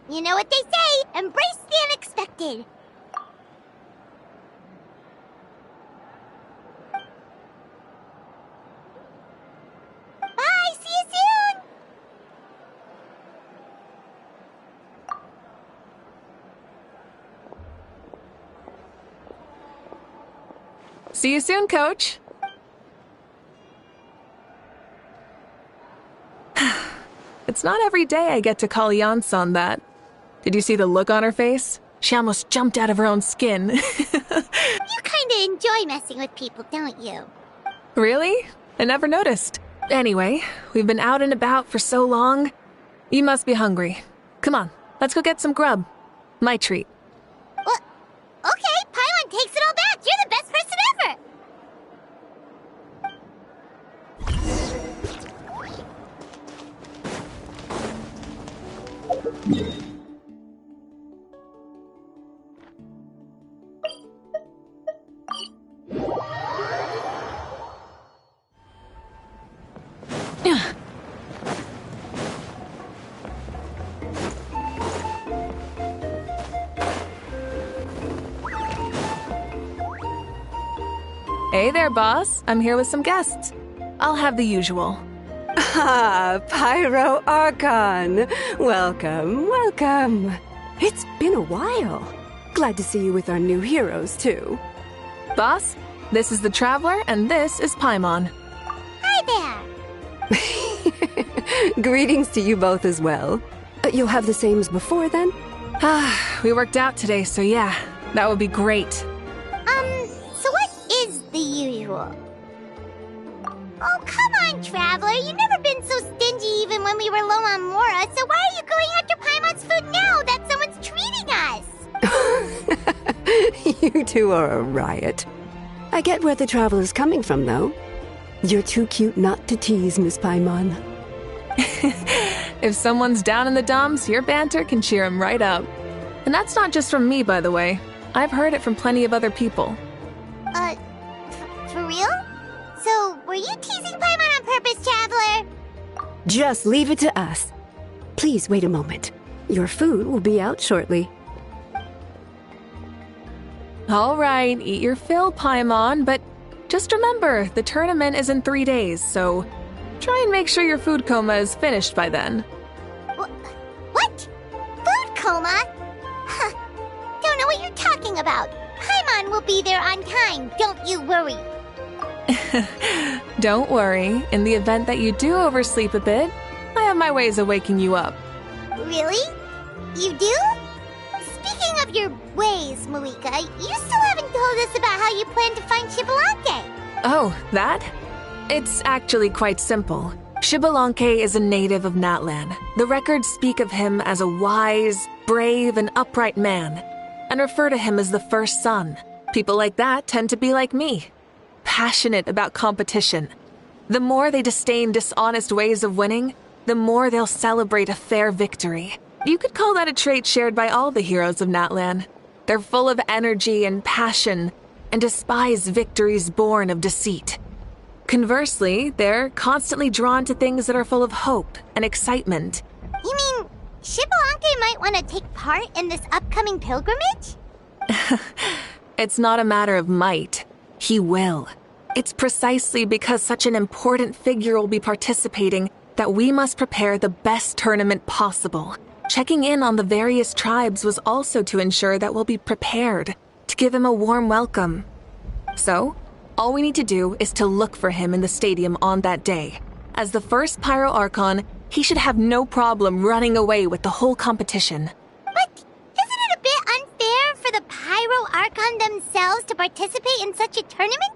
[SPEAKER 1] You know what they say, embrace the unexpected. Bye, see you soon.
[SPEAKER 3] See you soon, Coach. It's not every day I get to call Yansan that. Did you see the look on her face? She almost jumped out of her own skin.
[SPEAKER 1] You kinda enjoy messing with people, don't you?
[SPEAKER 3] Really? I never noticed. Anyway, we've been out and about for so long. You must be hungry. Come on, let's go get some grub. My treat.
[SPEAKER 1] Well, okay, Paimon takes it all back. You're the best person ever.
[SPEAKER 3] Hey there, boss. I'm here with some guests. I'll have the usual.
[SPEAKER 13] Ah, Pyro Archon. Welcome, welcome. It's been a while. Glad to see you with our new heroes, too.
[SPEAKER 3] Boss, this is the Traveler, and this is Paimon.
[SPEAKER 1] Hi
[SPEAKER 13] there. Greetings to you both as well. You'll have the same as before, then?
[SPEAKER 3] We worked out today, so yeah, that would be great.
[SPEAKER 1] So what is the usual? Oh, come on, Traveler. You've never been so stingy even when we were low on Mora, so why are you going after Paimon's food now that someone's treating us?
[SPEAKER 13] You two are a riot. I get where the Traveler's coming from, though. You're too cute not to tease, Miss Paimon.
[SPEAKER 3] If someone's down in the dumps, your banter can cheer him right up. And that's not just from me, by the way. I've heard it from plenty of other people.
[SPEAKER 1] For real? So, were you teasing Paimon on purpose, Traveler?
[SPEAKER 13] Just leave it to us. Please wait a moment. Your food will be out shortly.
[SPEAKER 3] All right, eat your fill, Paimon, but just remember, the tournament is in 3 days, so try and make sure your food coma is finished by then.
[SPEAKER 1] What? Food coma? Huh. Don't know what you're talking about. Paimon will be there on time, don't you worry.
[SPEAKER 3] Don't worry, in the event that you do oversleep a bit, I have my ways of waking you up.
[SPEAKER 1] Really? You do? Speaking of your ways, Malika, you still haven't told us about how you plan to find Shibalanke.
[SPEAKER 3] Oh, that? It's actually quite simple. Shibalanke is a native of Natlan. The records speak of him as a wise, brave, and upright man, and refer to him as the first son. People like that tend to be like me, passionate about competition. The more they disdain dishonest ways of winning, the more they'll celebrate a fair victory. You could call that a trait shared by all the heroes of Natlan. They're full of energy and passion, and despise victories born of deceit. Conversely, they're constantly drawn to things that are full of hope and excitement.
[SPEAKER 1] You mean Shibalanke might want to take part in this upcoming pilgrimage?
[SPEAKER 3] It's not a matter of might. He will. It's precisely because such an important figure will be participating that we must prepare the best tournament possible. Checking in on the various tribes was also to ensure that we'll be prepared to give him a warm welcome. So, all we need to do is to look for him in the stadium on that day. As the first Pyro Archon, he should have no problem running away with the whole competition.
[SPEAKER 1] But isn't it a bit unfair for the Pyro themselves to participate in such a tournament?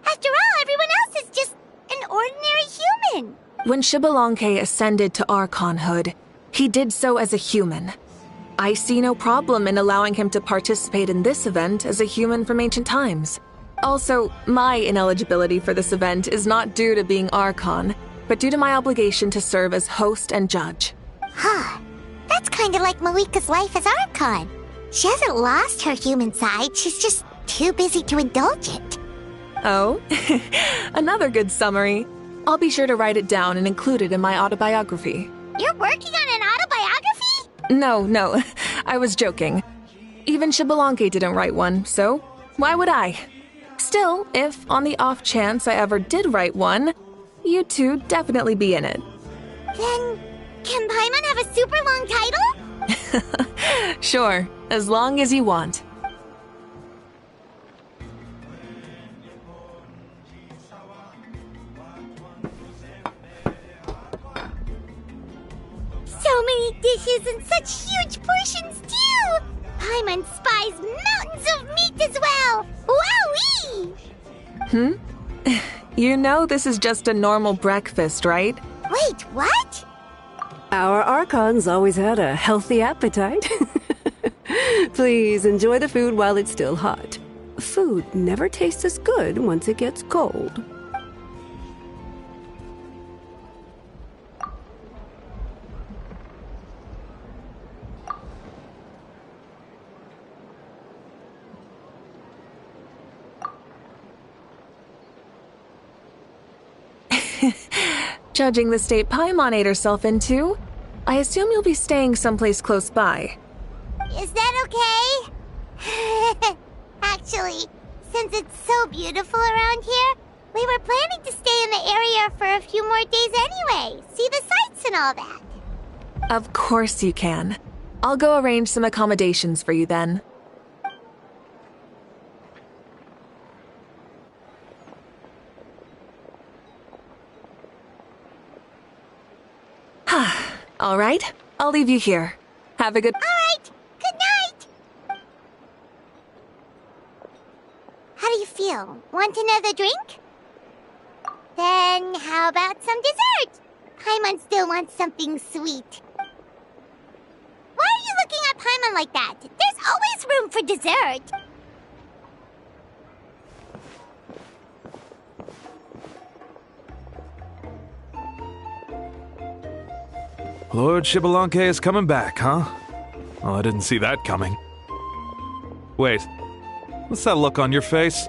[SPEAKER 1] After all, everyone else is just an ordinary human.
[SPEAKER 3] When Xbalanque ascended to Archonhood, he did so as a human. I see no problem in allowing him to participate in this event as a human from ancient times. Also, my ineligibility for this event is not due to being Archon, but due to my obligation to serve as host and judge.
[SPEAKER 1] Huh. That's kind of like Malika's life as Archon. She hasn't lost her human side, she's just too busy to indulge it.
[SPEAKER 3] Oh, another good summary. I'll be sure to write it down and include it in my autobiography.
[SPEAKER 1] You're working on an autobiography?
[SPEAKER 3] No, I was joking. Even Xbalanque didn't write one, so why would I? Still, if on the off chance I ever did write one, you two definitely be in it.
[SPEAKER 1] Then, can Paimon have a super long title?
[SPEAKER 3] Sure, as long as you want.
[SPEAKER 1] So many dishes and such huge portions, too! Paimon spies mountains of meat as well! Wowee!
[SPEAKER 3] You know this is just a normal breakfast, right?
[SPEAKER 1] Wait, what?
[SPEAKER 13] Our Archons always had a healthy appetite. Please enjoy the food while it's still hot. Food never tastes as good once it gets cold.
[SPEAKER 3] Judging the state Paimon ate herself into, I assume you'll be staying someplace close by.
[SPEAKER 1] Is that okay? Actually, since it's so beautiful around here, we were planning to stay in the area for a few more days anyway. See the sights and all that.
[SPEAKER 3] Of course you can. I'll go arrange some accommodations for you then. All right, I'll leave you here. Have a good...
[SPEAKER 1] All right, good night! How do you feel? Want another drink? Then how about some dessert? Paimon still wants something sweet. Why are you looking at Paimon like that? There's always room for dessert.
[SPEAKER 12] Lord Xbalanque is coming back, huh? Oh, I didn't see that coming. Wait, what's that look on your face?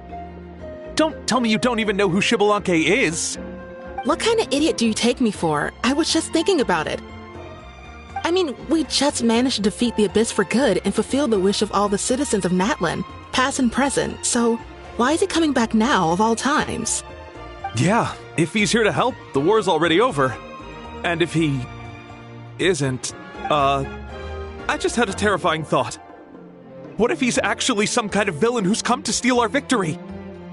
[SPEAKER 12] Don't tell me you don't even know who Xbalanque is!
[SPEAKER 14] What kind of idiot do you take me for? I was just thinking about it. I mean, we just managed to defeat the Abyss for good and fulfill the wish of all the citizens of Natlan, past and present, so why is he coming back now of all times?
[SPEAKER 12] Yeah, if he's here to help, the war's already over. And if he... isn't, I just had a terrifying thought. What if he's actually some kind of villain who's come to steal our victory?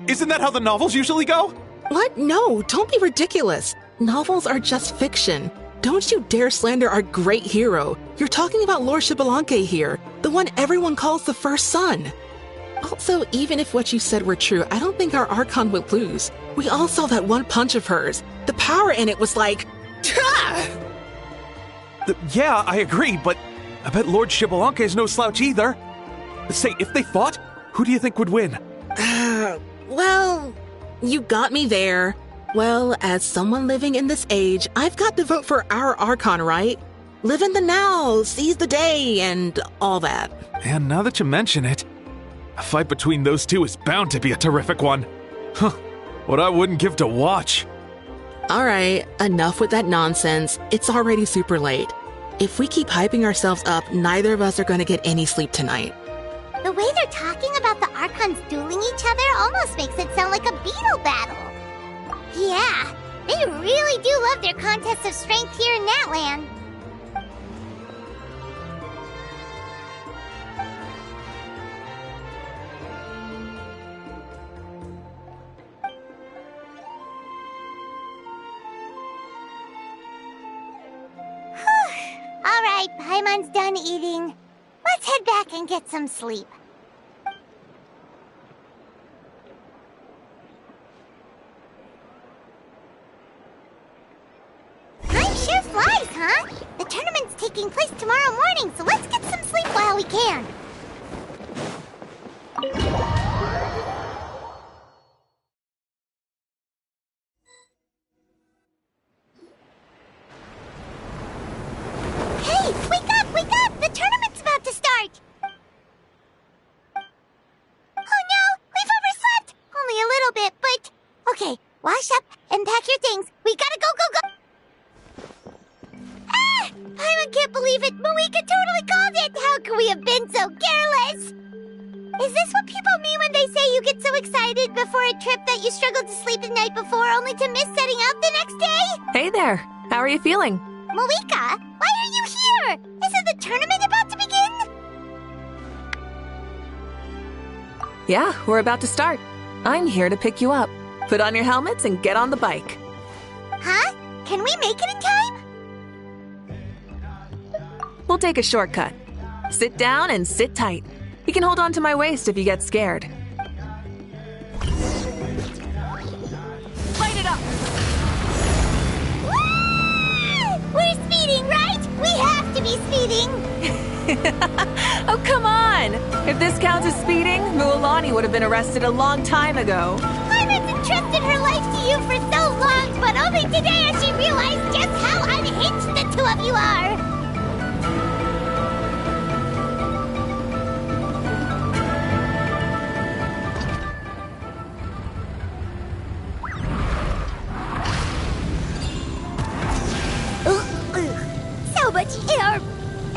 [SPEAKER 12] Isn't that how the novels usually go?
[SPEAKER 14] What? No, don't be ridiculous. Novels are just fiction. Don't you dare slander our great hero. You're talking about Lord Xbalanque here, the one everyone calls the first son. Also, even if what you said were true, I don't think our Archon would lose. We all saw that one punch of hers. The power in it was like...
[SPEAKER 12] Yeah, I agree, but I bet Lord Xbalanque is no slouch either. Say, if they fought, who do you think would win?
[SPEAKER 14] Well, you got me there. Well, as someone living in this age, I've got to vote for our Archon, right? Live in the now, seize the day, and all that.
[SPEAKER 12] And now that you mention it, a fight between those two is bound to be a terrific one. Huh, what I wouldn't give to watch.
[SPEAKER 14] All right, enough with that nonsense. It's already super late. If we keep hyping ourselves up, neither of us are going to get any sleep tonight.
[SPEAKER 1] The way they're talking about the Archons dueling each other almost makes it sound like a beetle battle. Yeah, they really do love their contests of strength here in Natlan. All right, Paimon's done eating. Let's head back and get some sleep. taking place tomorrow morning, so let's get some sleep while we can. Hey, wake up, wake up! The tournament's about to start! Oh no, we've overslept! Only a little bit, but... Okay, wash up and pack your things. We gotta go, go, go! Ah! I can't believe it! Moeka totally called it! How could we have been so careless? Is this what people mean when they say you get so excited before a trip that you struggled to sleep the night before only to miss setting out the next day?
[SPEAKER 3] Hey there. How are you feeling?
[SPEAKER 1] Moeka, why are you here? Isn't the tournament about to begin?
[SPEAKER 3] Yeah, we're about to start. I'm here to pick you up. Put on your helmets and get on the bike.
[SPEAKER 1] Huh? Can we make it in time?
[SPEAKER 3] We'll take a shortcut. Sit down and sit tight. You can hold on to my waist if you get scared.
[SPEAKER 1] Light it up! We're speeding, right? We have to be speeding!
[SPEAKER 3] Oh, come on! If this counts as speeding, Mualani would have been arrested a long time ago.
[SPEAKER 1] Iris entrusted her life to you for so long, but only today has she realized just how unhinged the two of you are! So much air!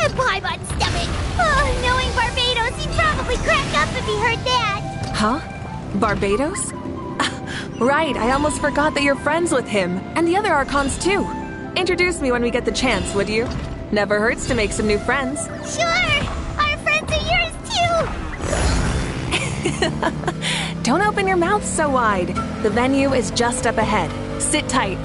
[SPEAKER 1] And Paimon stomach! Oh, knowing Barbados, he'd probably crack up if he heard that!
[SPEAKER 3] Huh? Barbados? Right, I almost forgot that you're friends with him, and the other Archons too. Introduce me when we get the chance, would you? Never hurts to make some new friends.
[SPEAKER 1] Sure! Our friends are yours too!
[SPEAKER 3] Don't open your mouth so wide. The venue is just up ahead. Sit tight.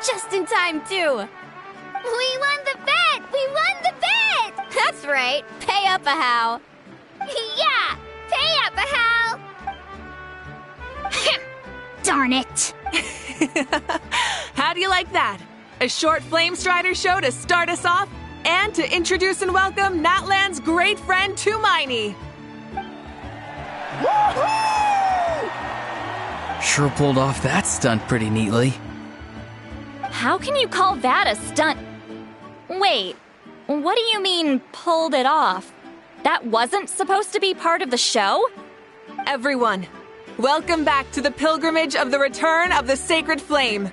[SPEAKER 7] Just in time, too.
[SPEAKER 1] We won the bet! We won the bet!
[SPEAKER 7] That's right. Pay up a how.
[SPEAKER 1] Yeah! Pay up a how!
[SPEAKER 4] Darn it!
[SPEAKER 3] How do you like that? A short Flame Strider show to start us off, and to introduce and welcome Natlan's great friend, Tumaini.
[SPEAKER 9] Sure pulled off that stunt pretty neatly.
[SPEAKER 2] How can you call that a stunt? Wait, what do you mean, pulled it off? That wasn't supposed to be part of the show?
[SPEAKER 3] Everyone, welcome back to the pilgrimage of the return of the Sacred Flame.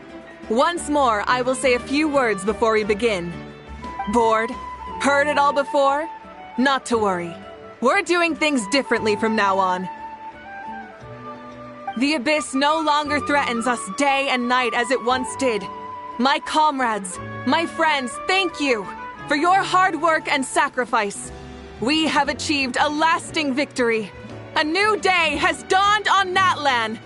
[SPEAKER 3] Once more, I will say a few words before we begin. Bored? Heard it all before? Not to worry. We're doing things differently from now on. The abyss no longer threatens us day and night as it once did. My comrades, my friends, thank you for your hard work and sacrifice. We have achieved a lasting victory. A new day has dawned on Natlan.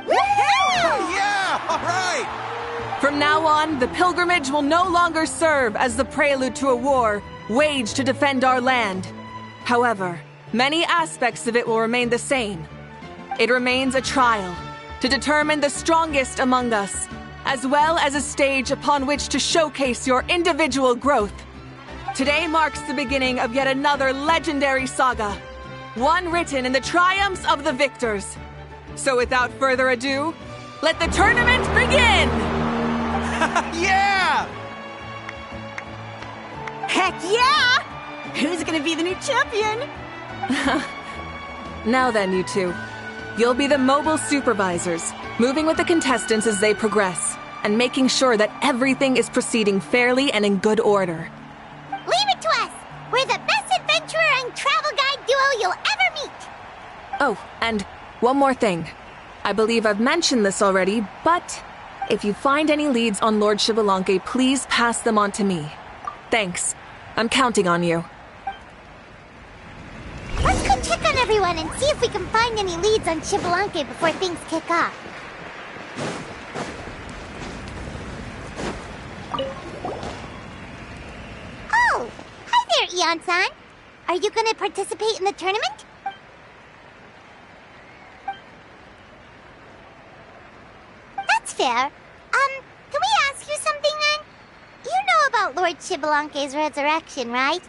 [SPEAKER 15] Yeah! All right!
[SPEAKER 3] From now on, the pilgrimage will no longer serve as the prelude to a war waged to defend our land. However, many aspects of it will remain the same. It remains a trial to determine the strongest among us, as well as a stage upon which to showcase your individual growth. Today marks the beginning of yet another legendary saga, one written in the triumphs of the victors. So without further ado, let the tournament begin!
[SPEAKER 15] Yeah!
[SPEAKER 11] Heck yeah! Who's gonna be the new champion?
[SPEAKER 3] Now then, you two. You'll be the mobile supervisors, moving with the contestants as they progress, and making sure that everything is proceeding fairly and in good order.
[SPEAKER 1] Leave it to us! We're the best adventurer and travel guide duo you'll ever meet!
[SPEAKER 3] Oh, and one more thing. I believe I've mentioned this already, but if you find any leads on Lord Xbalanque, please pass them on to me. Thanks. I'm counting on you.
[SPEAKER 1] Let's go check check on everyone and see if we can find any leads on Xbalanque before things kick off. Oh, hi there, Eon-san. Are you gonna participate in the tournament? That's fair. Can we ask you something then? You know about Lord Xbalanque's resurrection, right?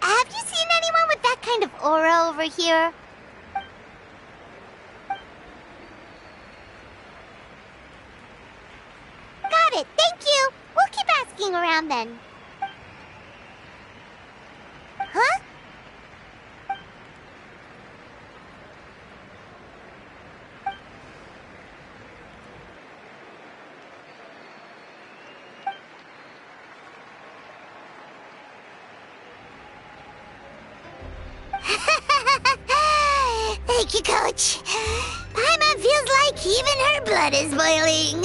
[SPEAKER 1] Have you seen anyone with that kind of aura over here? Got it, thank you. We'll keep asking around then. Huh? Thank you, Coach. Paimon feels like even her blood is boiling.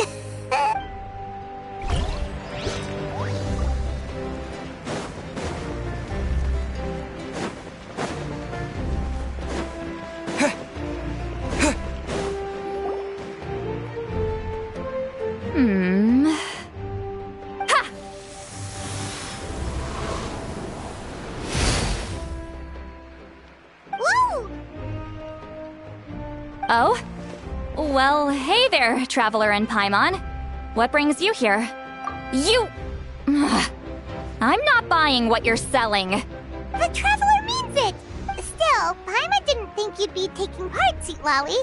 [SPEAKER 2] Ha!
[SPEAKER 1] Woo!
[SPEAKER 2] Oh? Well, hey there, Traveler and Paimon. What brings you here? You... I'm not buying what you're selling.
[SPEAKER 1] The Traveler means it! Still, Paimon didn't think you'd be taking part, Sweet Lolly.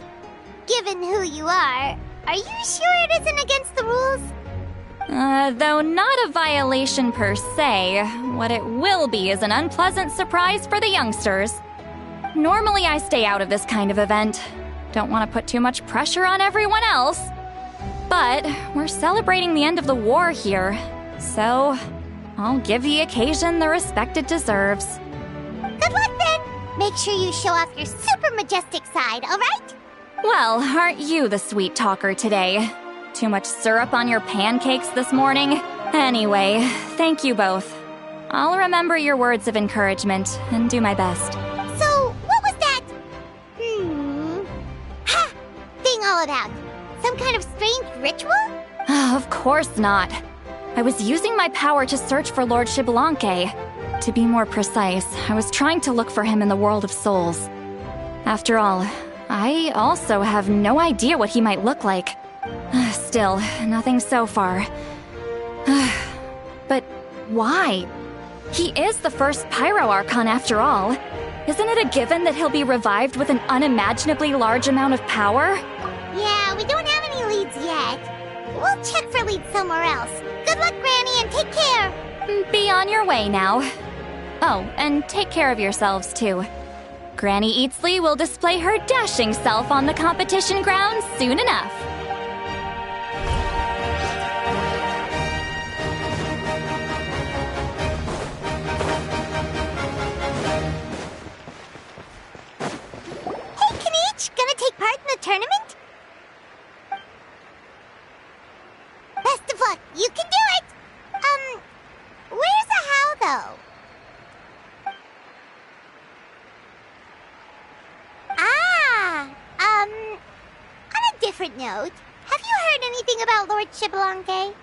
[SPEAKER 1] Given who you are you sure it isn't against the rules?
[SPEAKER 2] Though not a violation per se, what it will be is an unpleasant surprise for the youngsters. Normally I stay out of this kind of event. Don't want to put too much pressure on everyone else. But we're celebrating the end of the war here, so I'll give the occasion the respect it deserves.
[SPEAKER 1] Good luck then! Make sure you show off your super majestic side, alright?
[SPEAKER 2] Well, aren't you the sweet talker today? Too much syrup on your pancakes this morning? Anyway, thank you both. I'll remember your words of encouragement and do my best.
[SPEAKER 1] So, what was that? Ha! Thing all about? Some kind of strange ritual?
[SPEAKER 2] Of course not. I was using my power to search for Lord Xbalanque. To be more precise, I was trying to look for him in the world of souls. After all, I also have no idea what he might look like. Still, nothing so far. But why? He is the first Pyro Archon after all. Isn't it a given that he'll be revived with an unimaginably large amount of power?
[SPEAKER 1] Yeah, we don't have any leads yet. We'll check for leads somewhere else. Good luck, Granny, and take care.
[SPEAKER 2] Be on your way now. Oh, and take care of yourselves too. Granny Eatsley will display her dashing self on the competition grounds soon enough.
[SPEAKER 1] Hey, Kanichi, gonna take part in the tournament? Best of luck, you can do it! Where's the how, though? On a different note, have you heard anything about Lord Xbalanque?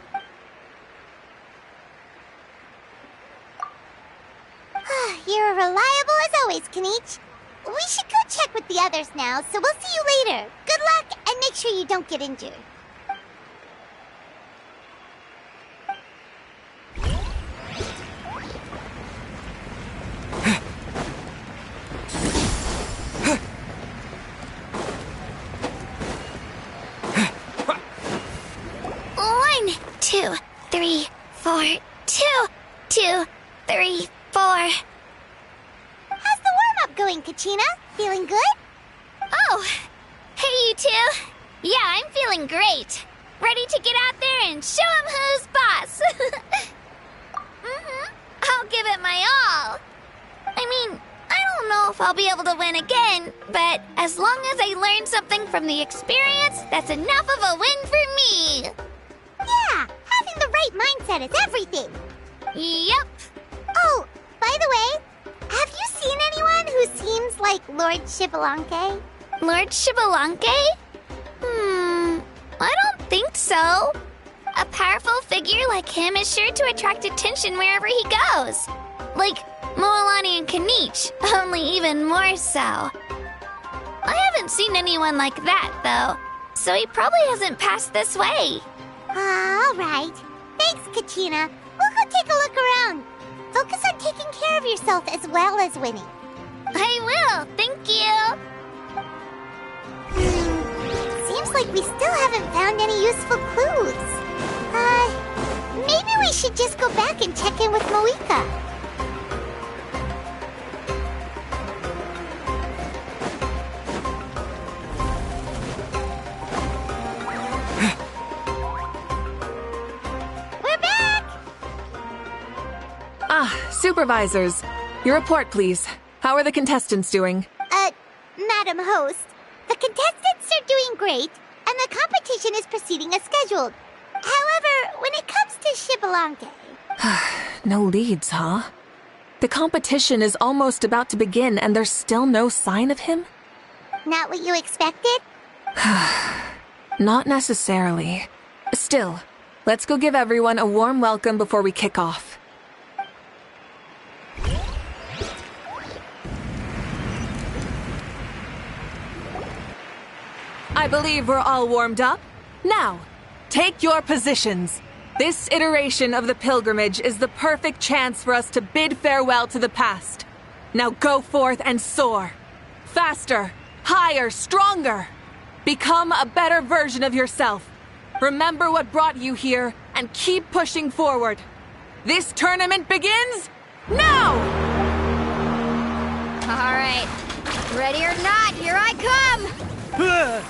[SPEAKER 1] You're reliable as always, Kanichi. We should go check with the others now, so we'll see you later. Good luck, and make sure you don't get injured.
[SPEAKER 4] One, 2, 3, 4, 2, 2, 3, 4.
[SPEAKER 1] How's the warm-up going, Kachina? Feeling good?
[SPEAKER 4] Oh, hey you two. Yeah, I'm feeling great. Ready to get out there and show 'em who's boss. I'll give it my all. I mean, I don't know if I'll be able to win again, but as long as I learn something from the experience, that's enough of a win for me.
[SPEAKER 1] Yeah, having the right mindset is everything.
[SPEAKER 4] Yep.
[SPEAKER 1] Oh, by the way, have you seen anyone who seems like like Lord Shibalanke?
[SPEAKER 4] Lord Shibalanke? I don't think so. A powerful figure like him is sure to attract attention wherever he goes. Like Moalani and Kanich, only even more so. I haven't seen anyone like that, though, so he probably hasn't passed this way.
[SPEAKER 1] All right. Thanks, Kachina. We'll go take a look around. Focus on taking care of yourself as well as winning.
[SPEAKER 4] I will, thank you.
[SPEAKER 1] Seems like we still haven't found any useful clues. Maybe we should just go back and check in with Moika. We're back!
[SPEAKER 3] Supervisors. Your report, please. How are the contestants doing?
[SPEAKER 1] Madam Host, the contestants are doing great, and the competition is proceeding as scheduled. However, when it comes to Shibalanke...
[SPEAKER 3] No leads, huh? The competition is almost about to begin, and there's still no sign of him?
[SPEAKER 1] Not what you expected?
[SPEAKER 3] Not necessarily. Still, let's go give everyone a warm welcome before we kick off. I believe we're all warmed up. Now, take your positions. This iteration of the pilgrimage is the perfect chance for us to bid farewell to the past. Now go forth and soar. Faster, higher, stronger. Become a better version of yourself. Remember what brought you here and keep pushing forward. This tournament begins now!
[SPEAKER 7] All right. Ready or not, here I come!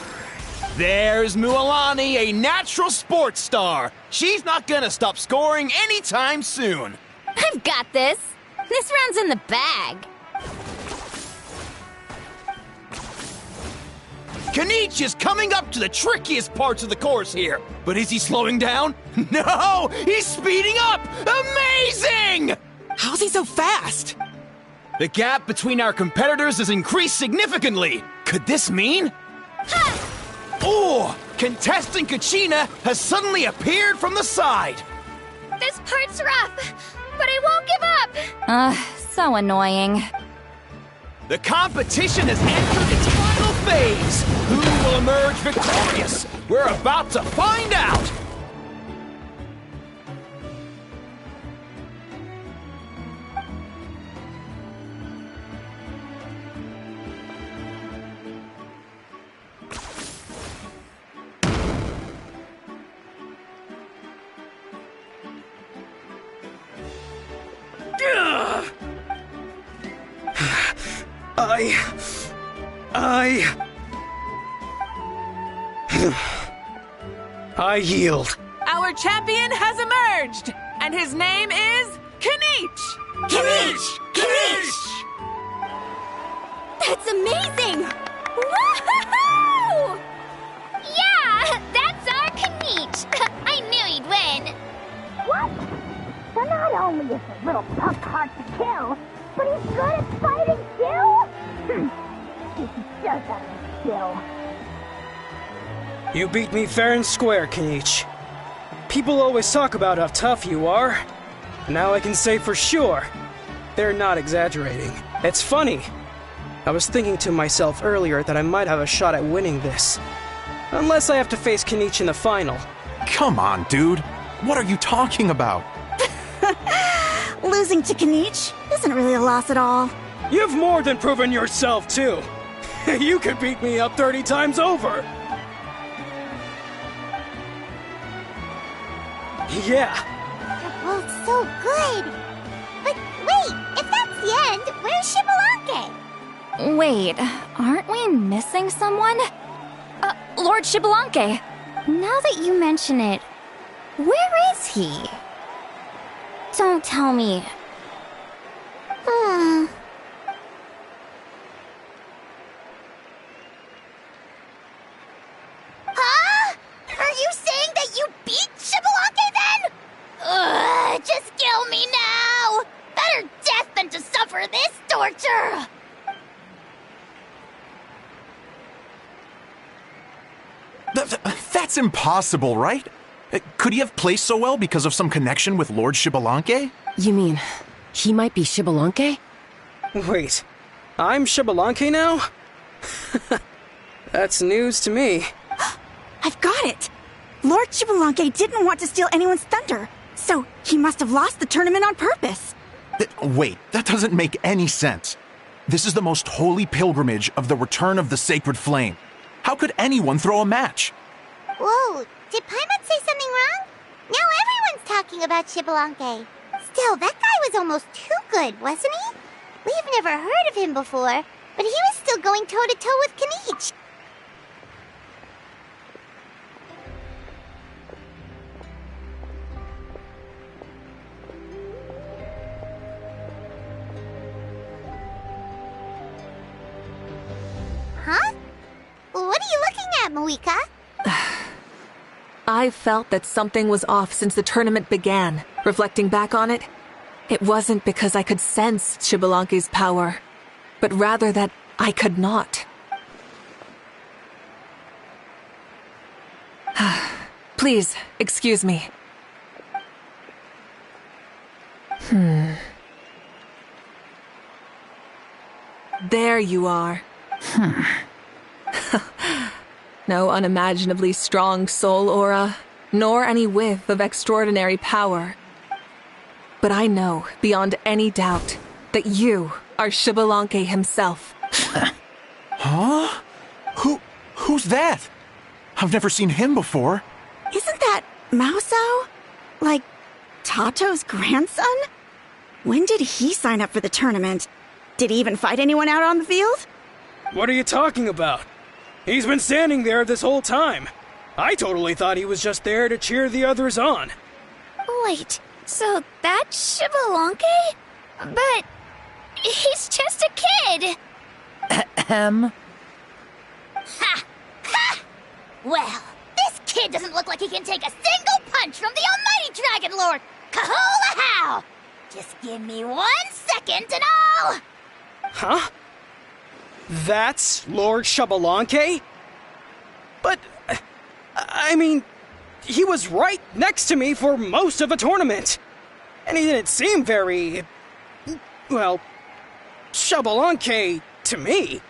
[SPEAKER 15] There's Mualani, a natural sports star. She's not gonna stop scoring anytime soon.
[SPEAKER 7] I've got this. This round's in the bag.
[SPEAKER 15] Kanich is coming up to the trickiest parts of the course here. But is he slowing down? No! He's speeding up! Amazing!
[SPEAKER 14] How's he so fast?
[SPEAKER 15] The gap between our competitors has increased significantly. Could this mean... Oh! Contestant Kachina has suddenly appeared from the side!
[SPEAKER 4] This part's rough, but I won't give up!
[SPEAKER 2] So annoying.
[SPEAKER 15] The competition has entered its final phase! Who will emerge victorious? We're about to find out!
[SPEAKER 5] I yield.
[SPEAKER 3] Our champion has emerged, and his name is Kanich!
[SPEAKER 15] Kanich! Kanich!
[SPEAKER 7] That's amazing! Woohoo!
[SPEAKER 4] Yeah, that's our Kanich. I knew he'd win.
[SPEAKER 1] What? So not only is the little punk hard to kill, but he's good at fighting too? This is just a skill.
[SPEAKER 5] You beat me fair and square, Kanich. People always talk about how tough you are. Now I can say for sure, they're not exaggerating. It's funny. I was thinking to myself earlier that I might have a shot at winning this. Unless I have to face Kanich in the final.
[SPEAKER 12] Come on, dude. What are you talking about?
[SPEAKER 11] Losing to Kanich isn't really a loss at all.
[SPEAKER 5] You've more than proven yourself, too. You could beat me up 30 times over. Yeah.
[SPEAKER 1] You're both so good. But wait, if that's the end, where's Shibalanke?
[SPEAKER 2] Wait, aren't we missing someone? Lord Shibalanke!
[SPEAKER 7] Now that you mention it, where is he? Don't tell me.
[SPEAKER 4] Huh? Are you saying that you beat Shibalanke then? Ugh, just kill me now! Better death than to suffer this torture!
[SPEAKER 16] That's impossible, right? Could he have placed so well because of some connection with Lord Xbalanque?
[SPEAKER 8] You mean, he might be Xbalanque?
[SPEAKER 5] Wait, I'm Xbalanque now? That's news to me.
[SPEAKER 11] I've got it! Lord Xbalanque didn't want to steal anyone's thunder, so he must have lost the tournament on purpose.
[SPEAKER 16] Wait, that doesn't make any sense. This is the most holy pilgrimage of the return of the sacred flame. How could anyone throw a match?
[SPEAKER 1] Whoa, did Paimon say something wrong? Now everyone's talking about Xbalanque. Still, that guy was almost too good, wasn't he? We've never heard of him before, but he was still going toe-to-toe with Kanich. Huh? What are you looking at, Moika?
[SPEAKER 3] I felt that something was off since the tournament began. Reflecting back on it, it wasn't because I could sense Xbalanque's power, but rather that I could not. Please, excuse me. There you are. No unimaginably strong soul aura, nor any whiff of extraordinary power. But I know, beyond any doubt, that you are Xbalanque himself.
[SPEAKER 16] Huh? Who's that? I've never seen him before.
[SPEAKER 11] Isn't that Mauso? Like, Tato's grandson? When did he sign up for the tournament? Did he even fight anyone out on the field?
[SPEAKER 5] What are you talking about? He's been standing there this whole time. I totally thought he was just there to cheer the others on.
[SPEAKER 4] Wait, so that's Xbalanque? But he's just a kid.
[SPEAKER 17] Ahem.
[SPEAKER 4] Ha! Ha! Well, this kid doesn't look like he can take a single punch from the almighty Dragon Lord. Kahola how! Just give me 1 second and I'll...
[SPEAKER 5] Huh? That's Lord Xbalanque? But, I mean, he was right next to me for most of the tournament. And he didn't seem very, well, Xbalanque to me.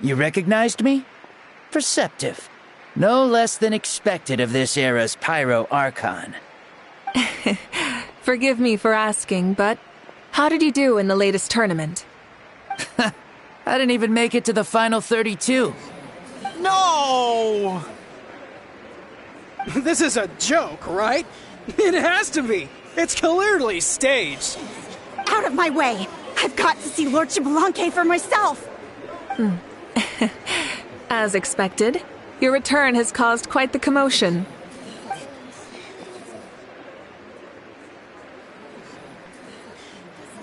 [SPEAKER 17] You recognized me? Perceptive. No less than expected of this era's Pyro Archon.
[SPEAKER 3] Forgive me for asking, but how did you do in the latest tournament?
[SPEAKER 17] I didn't even make it to the final 32.
[SPEAKER 16] No!
[SPEAKER 5] This is a joke, right? It has to be. It's clearly staged.
[SPEAKER 11] Out of my way! I've got to see Lord Xbalanque for myself!
[SPEAKER 3] As expected, your return has caused quite the commotion.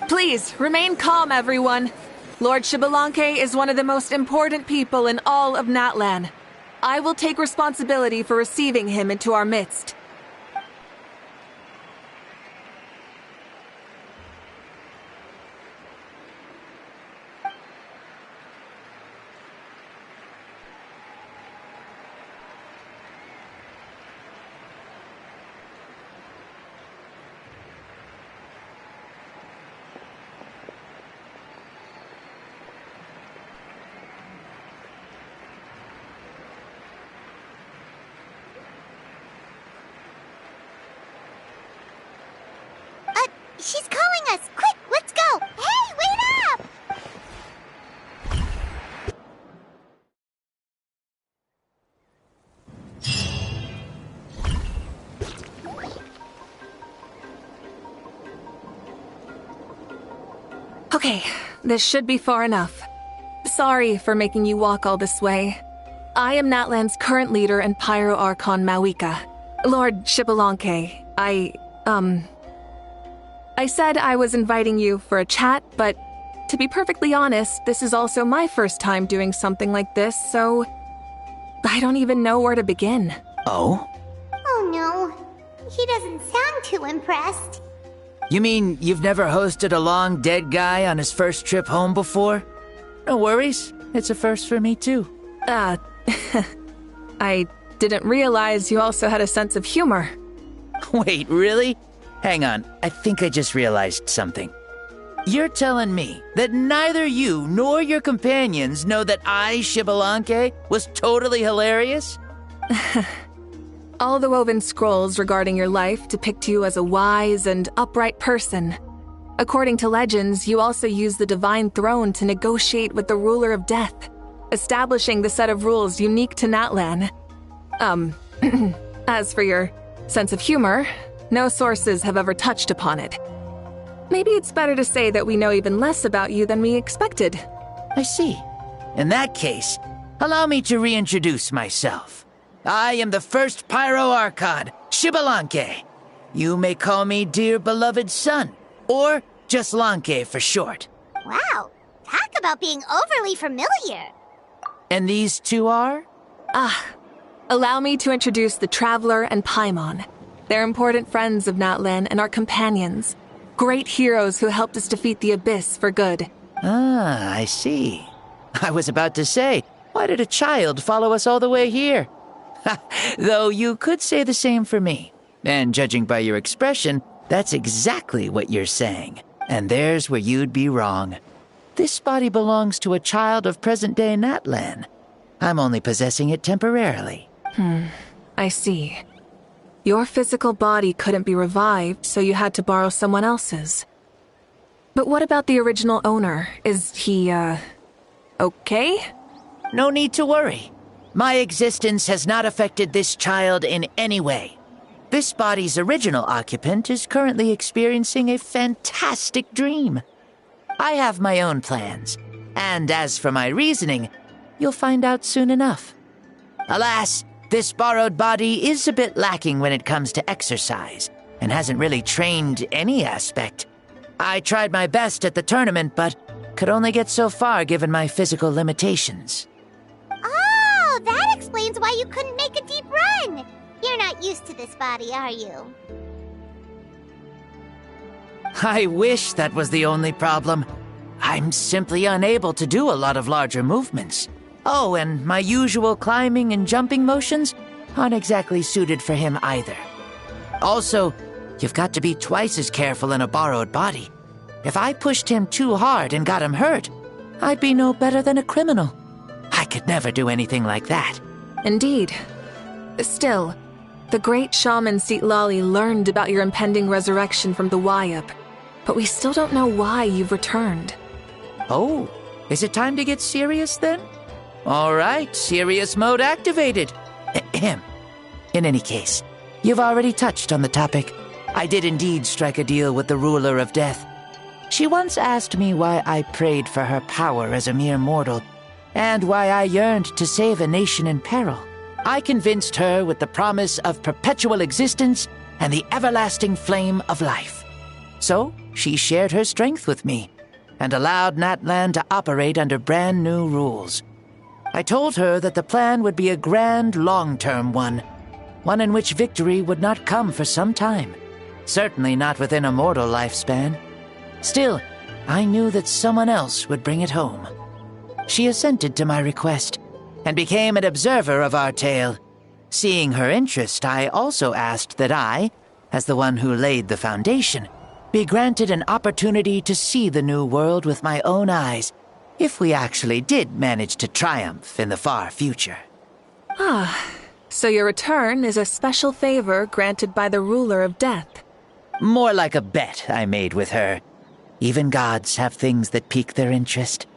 [SPEAKER 3] Please, remain calm, everyone. Lord Xbalanque is one of the most important people in all of Natlan. I will take responsibility for receiving him into our midst.
[SPEAKER 1] She's calling us! Quick, let's go! Hey, wait up!
[SPEAKER 3] Okay, this should be far enough. Sorry for making you walk all this way. I am Natlan's current leader and Pyro Archon Mawika. Lord Xbalanque, I said I was inviting you for a chat, but to be perfectly honest, this is also my first time doing something like this, so I don't even know where to begin.
[SPEAKER 17] Oh?
[SPEAKER 1] Oh no, he doesn't sound too impressed.
[SPEAKER 17] You mean you've never hosted a long dead guy on his first trip home before? No worries, it's a first for me too.
[SPEAKER 3] I didn't realize you also had a sense of humor.
[SPEAKER 17] Wait, really? Hang on, I think I just realized something. You're telling me that neither you nor your companions know that I, Xbalanque, was totally hilarious?
[SPEAKER 3] All the woven scrolls regarding your life depict you as a wise and upright person. According to legends, you also use the divine throne to negotiate with the ruler of death, establishing the set of rules unique to Natlan. As for your sense of humor, no sources have ever touched upon it. Maybe it's better to say that we know even less about you than we expected.
[SPEAKER 17] I see. In that case, allow me to reintroduce myself. I am the first Pyro Archon, Xbalanque. You may call me dear beloved son, or just Lanque for short.
[SPEAKER 1] Wow, talk about being overly familiar.
[SPEAKER 17] And these two are?
[SPEAKER 3] Allow me to introduce the Traveler and Paimon. They're important friends of Natlan and our companions. Great heroes who helped us defeat the Abyss for good.
[SPEAKER 17] Ah, I see. I was about to say, why did a child follow us all the way here? Though you could say the same for me. And judging by your expression, that's exactly what you're saying. And there's where you'd be wrong. This body belongs to a child of present-day Natlan. I'm only possessing it temporarily.
[SPEAKER 3] I see. Your physical body couldn't be revived, so you had to borrow someone else's. But what about the original owner? Is he, okay?
[SPEAKER 17] No need to worry. My existence has not affected this child in any way. This body's original occupant is currently experiencing a fantastic dream. I have my own plans, and as for my reasoning, you'll find out soon enough. Alas, this borrowed body is a bit lacking when it comes to exercise, and hasn't really trained any aspect. I tried my best at the tournament, but could only get so far given my physical limitations.
[SPEAKER 1] Oh, that explains why you couldn't make a deep run. You're not used to this body, are you?
[SPEAKER 17] I wish that was the only problem. I'm simply unable to do a lot of larger movements. Oh, and my usual climbing and jumping motions aren't exactly suited for him either. Also, you've got to be twice as careful in a borrowed body. If I pushed him too hard and got him hurt, I'd be no better than a criminal. I could never do anything like that.
[SPEAKER 3] Indeed. Still, the great shaman Lali learned about your impending resurrection from the Wayup, but we still don't know why you've returned.
[SPEAKER 17] Oh, is it time to get serious then? All right, serious mode activated. Ahem. In any case, you've already touched on the topic. I did indeed strike a deal with the ruler of death. She once asked me why I prayed for her power as a mere mortal, and why I yearned to save a nation in peril. I convinced her with the promise of perpetual existence and the everlasting flame of life. So she shared her strength with me, and allowed Natlan to operate under brand new rules. I told her that the plan would be a grand, long-term one in which victory would not come for some time, certainly not within a mortal lifespan. Still, I knew that someone else would bring it home. She assented to my request, and became an observer of our tale. Seeing her interest, I also asked that I, as the one who laid the foundation, be granted an opportunity to see the new world with my own eyes, if we actually did manage to triumph in the far future.
[SPEAKER 3] So your return is a special favor granted by the ruler of death.
[SPEAKER 17] More like a bet I made with her. Even gods have things that pique their interest.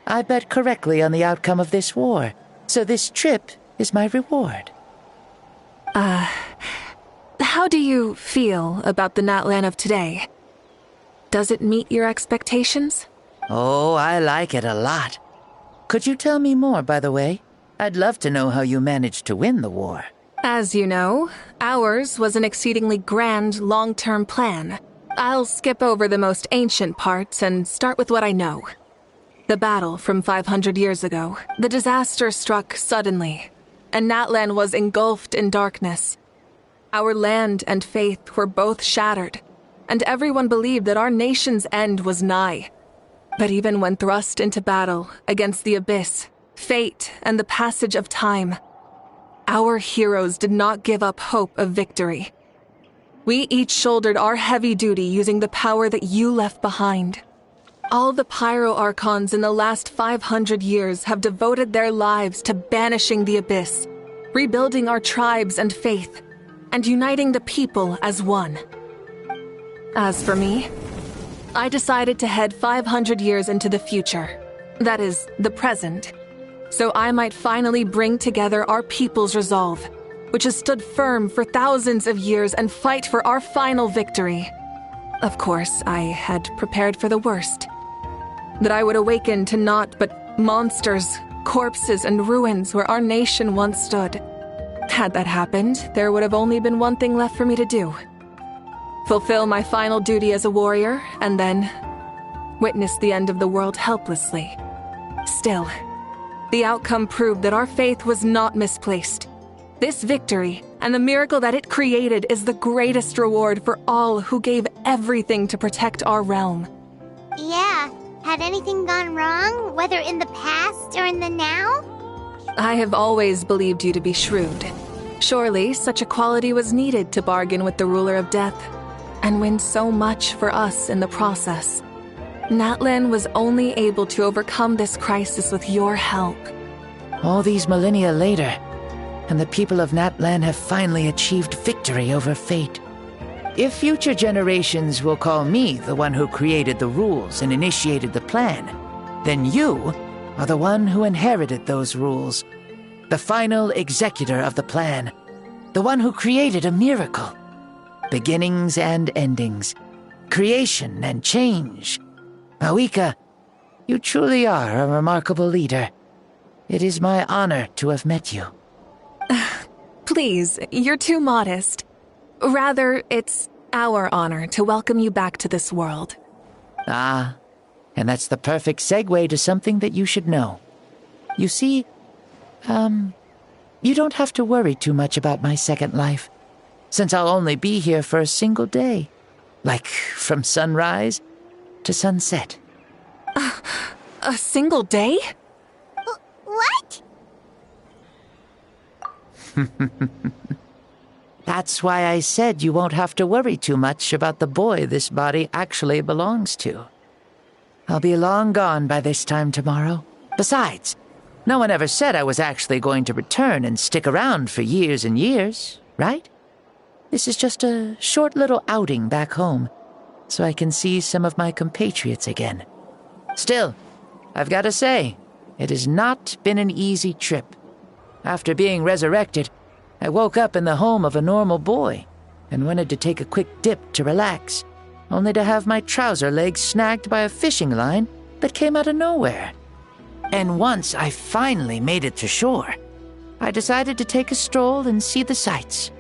[SPEAKER 17] I bet correctly on the outcome of this war, so this trip is my reward.
[SPEAKER 3] How do you feel about the Natlan of today? Does it meet your expectations?
[SPEAKER 17] Oh, I like it a lot. Could you tell me more, by the way? I'd love to know how you managed to win the war.
[SPEAKER 3] As you know, ours was an exceedingly grand, long-term plan. I'll skip over the most ancient parts and start with what I know. The battle from 500 years ago. The disaster struck suddenly, and Natlan was engulfed in darkness. Our land and faith were both shattered, and everyone believed that our nation's end was nigh. But even when thrust into battle against the Abyss, fate, and the passage of time, our heroes did not give up hope of victory. We each shouldered our heavy duty using the power that you left behind. All the Pyro Archons in the last 500 years have devoted their lives to banishing the abyss, rebuilding our tribes and faith, and uniting the people as one. As for me, I decided to head 500 years into the future, that is, the present, so I might finally bring together our people's resolve, which has stood firm for thousands of years, and fight for our final victory. Of course, I had prepared for the worst. That I would awaken to naught but monsters, corpses, and ruins where our nation once stood. Had that happened, there would have only been one thing left for me to do. Fulfill my final duty as a warrior, and then witness the end of the world helplessly. Still, the outcome proved that our faith was not misplaced. This victory, and the miracle that it created, is the greatest reward for all who gave everything to protect our realm.
[SPEAKER 1] Yeah, had anything gone wrong, whether in the past or in the now?
[SPEAKER 3] I have always believed you to be shrewd. Surely, such a quality was needed to bargain with the ruler of death, and win so much for us in the process. Natlan was only able to overcome this crisis with your help.
[SPEAKER 17] All these millennia later, and the people of Natlan have finally achieved victory over fate. If future generations will call me the one who created the rules and initiated the plan, then you are the one who inherited those rules, the final executor of the plan, the one who created a miracle. Beginnings and endings, creation and change. Mawika, you truly are a remarkable leader. It is my honor to have met you.
[SPEAKER 3] Please, you're too modest. Rather, it's our honor to welcome you back to this world.
[SPEAKER 17] Ah, and that's the perfect segue to something that you should know. You see, you don't have to worry too much about my second life, since I'll only be here for a single day. Like, from sunrise to sunset.
[SPEAKER 3] A single day?
[SPEAKER 1] What?
[SPEAKER 17] That's why I said you won't have to worry too much about the boy this body actually belongs to. I'll be long gone by this time tomorrow. Besides, no one ever said I was actually going to return and stick around for years and years, right? This is just a short little outing back home, so I can see some of my compatriots again. Still, I've got to say, it has not been an easy trip. After being resurrected, I woke up in the home of a normal boy and wanted to take a quick dip to relax, only to have my trouser legs snagged by a fishing line that came out of nowhere. And once I finally made it to shore, I decided to take a stroll and see the sights,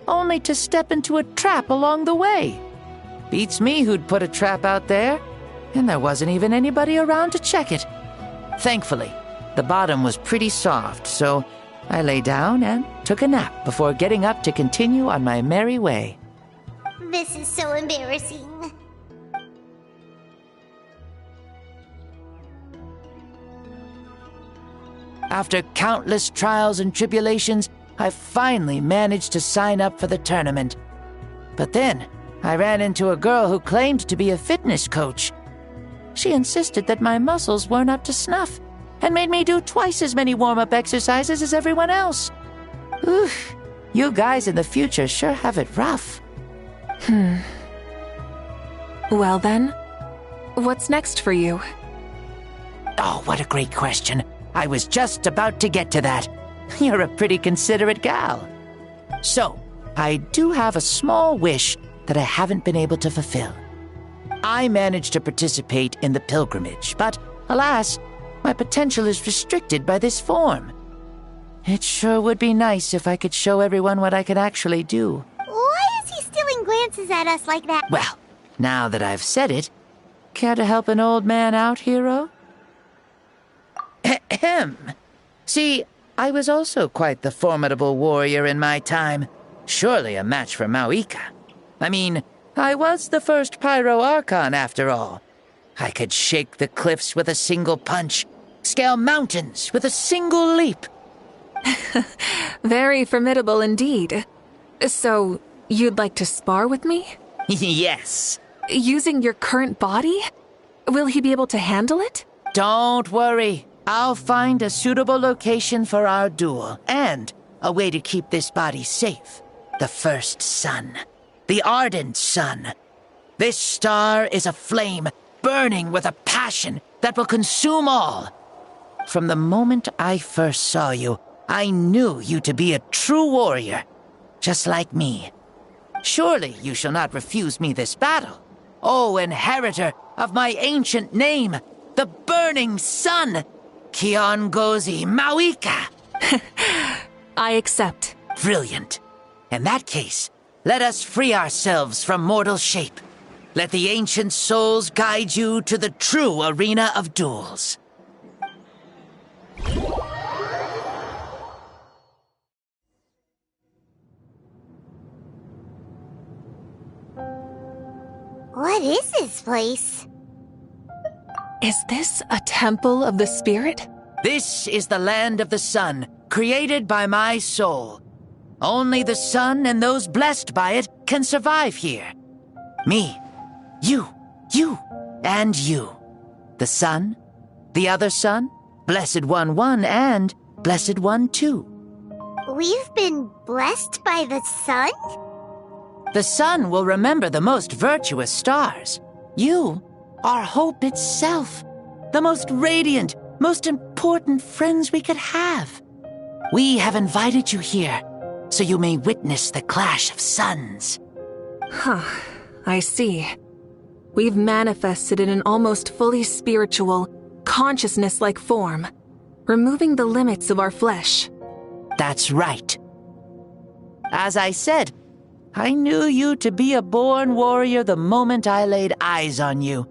[SPEAKER 17] only to step into a trap along the way. Beats me who'd put a trap out there, and there wasn't even anybody around to check it. Thankfully, the bottom was pretty soft, so I lay down and took a nap before getting up to continue on my merry way.
[SPEAKER 1] This is so embarrassing.
[SPEAKER 17] After countless trials and tribulations, I finally managed to sign up for the tournament. But then, I ran into a girl who claimed to be a fitness coach. She insisted that my muscles weren't up to snuff, and made me do twice as many warm-up exercises as everyone else. Oof, you guys in the future sure have it rough.
[SPEAKER 3] Well then, what's next for you?
[SPEAKER 17] Oh, what a great question. I was just about to get to that. You're a pretty considerate gal. So, I do have a small wish that I haven't been able to fulfill. I managed to participate in the pilgrimage, but alas, my potential is restricted by this form. It sure would be nice if I could show everyone what I can actually do.
[SPEAKER 1] Why is he stealing glances at us like that?
[SPEAKER 17] Well, now that I've said it, care to help an old man out, hero? Ahem. See, I was also quite the formidable warrior in my time. Surely a match for Mawika. I mean, I was the first Pyro Archon after all. I could shake the cliffs with a single punch, scale mountains with a single leap.
[SPEAKER 3] Very formidable indeed. So, you'd like to spar with me?
[SPEAKER 17] Yes.
[SPEAKER 3] Using your current body? Will he be able to handle it?
[SPEAKER 17] Don't worry. I'll find a suitable location for our duel, and a way to keep this body safe. The first sun. The ardent sun. This star is a flame, burning with a passion that will consume all. From the moment I first saw you, I knew you to be a true warrior, just like me. Surely you shall not refuse me this battle, O inheritor of my ancient name, the burning sun, Kiongozi Mawika.
[SPEAKER 3] I accept.
[SPEAKER 17] Brilliant. In that case, let us free ourselves from mortal shape. Let the ancient souls guide you to the true arena of duels.
[SPEAKER 1] What is this place?
[SPEAKER 3] Is this a temple of the spirit?
[SPEAKER 17] This is the land of the sun, created by my soul. Only the sun and those blessed by it can survive here. Me, you, and you. The sun, the other sun, Blessed One 1, and Blessed One 2.
[SPEAKER 1] We've been blessed by the sun?
[SPEAKER 17] The sun will remember the most virtuous stars. You are hope itself, the most radiant, most important friends we could have. We have invited you here, so you may witness the clash of suns.
[SPEAKER 3] Huh, I see. We've manifested in an almost fully spiritual, consciousness-like form, removing the limits of our flesh.
[SPEAKER 17] That's right. As I said, I knew you to be a born warrior the moment I laid eyes on you.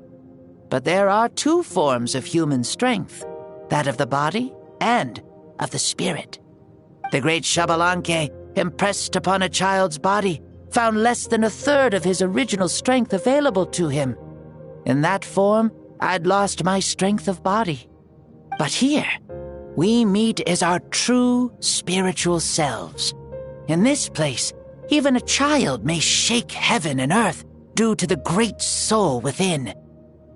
[SPEAKER 17] But there are two forms of human strength, that of the body and of the spirit. The great Xbalanque, impressed upon a child's body, found less than a third of his original strength available to him. In that form, I'd lost my strength of body. But here, we meet as our true spiritual selves. In this place, even a child may shake heaven and earth due to the great soul within.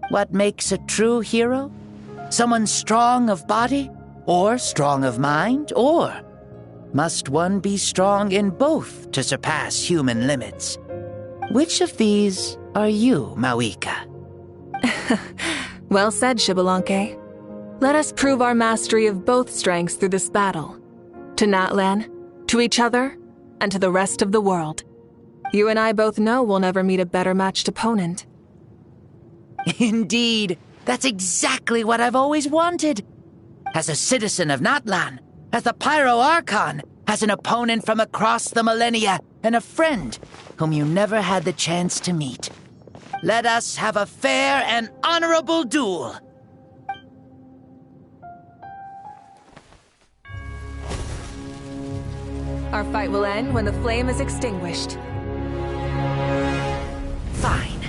[SPEAKER 17] What makes a true hero? Someone strong of body, or strong of mind, or must one be strong in both to surpass human limits? Which of these are you, Mawika?
[SPEAKER 3] Well said, Xbalanque. Let us prove our mastery of both strengths through this battle. To Natlan, to each other, and to the rest of the world. You and I both know we'll never meet a better matched opponent.
[SPEAKER 17] Indeed, that's exactly what I've always wanted. As a citizen of Natlan, as the Pyro Archon, as an opponent from across the millennia, and a friend whom you never had the chance to meet. Let us have a fair and honorable duel.
[SPEAKER 3] Our fight will end when the flame is extinguished.
[SPEAKER 17] Fine.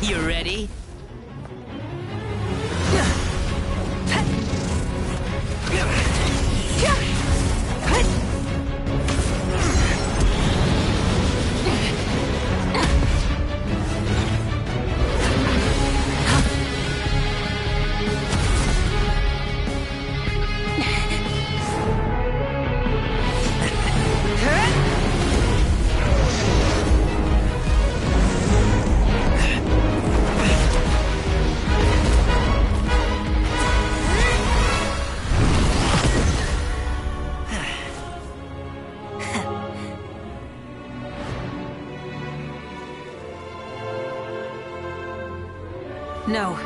[SPEAKER 17] You ready?
[SPEAKER 3] No.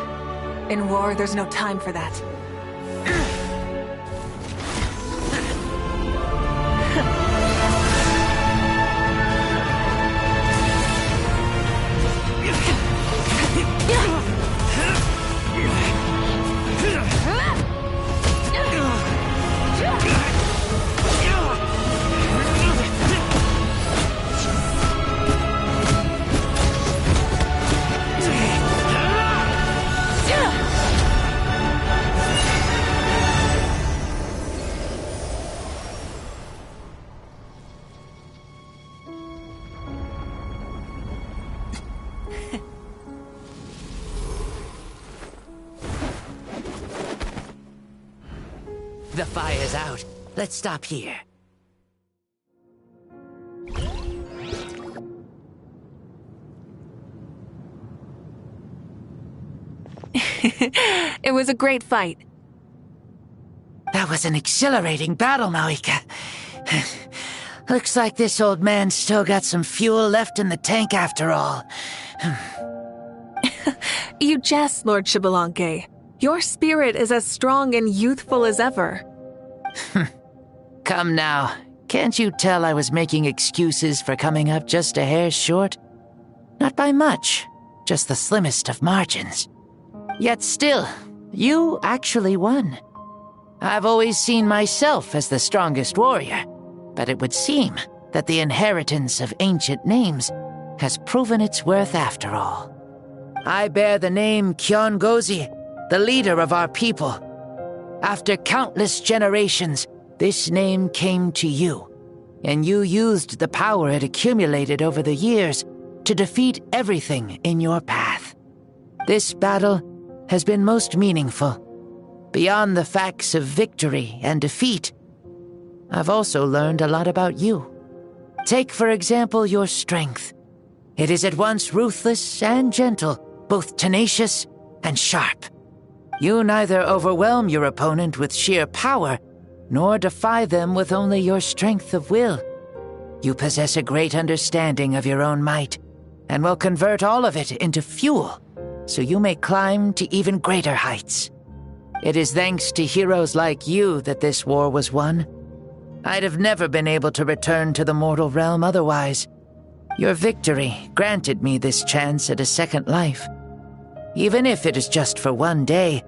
[SPEAKER 3] In war, there's no time for that.
[SPEAKER 17] The fire's out. Let's stop here.
[SPEAKER 3] It was a great fight.
[SPEAKER 17] That was an exhilarating battle, Mawika. Looks like this old man's still got some fuel left in the tank after all.
[SPEAKER 3] You jest, Lord Xbalanque. Your spirit is as strong and youthful as ever.
[SPEAKER 17] Come now. Can't you tell I was making excuses for coming up just a hair short? Not by much, just the slimmest of margins. Yet still, you actually won. I've always seen myself as the strongest warrior, but it would seem that the inheritance of ancient names has proven its worth after all. I bear the name Kiongozi, the leader of our people. After countless generations, this name came to you, and you used the power it accumulated over the years to defeat everything in your path. This battle has been most meaningful. Beyond the facts of victory and defeat, I've also learned a lot about you. Take, for example, your strength. It is at once ruthless and gentle, both tenacious and sharp. You neither overwhelm your opponent with sheer power, nor defy them with only your strength of will. You possess a great understanding of your own might, and will convert all of it into fuel, so you may climb to even greater heights. It is thanks to heroes like you that this war was won. I'd have never been able to return to the mortal realm otherwise. Your victory granted me this chance at a second life. Even if it is just for one day,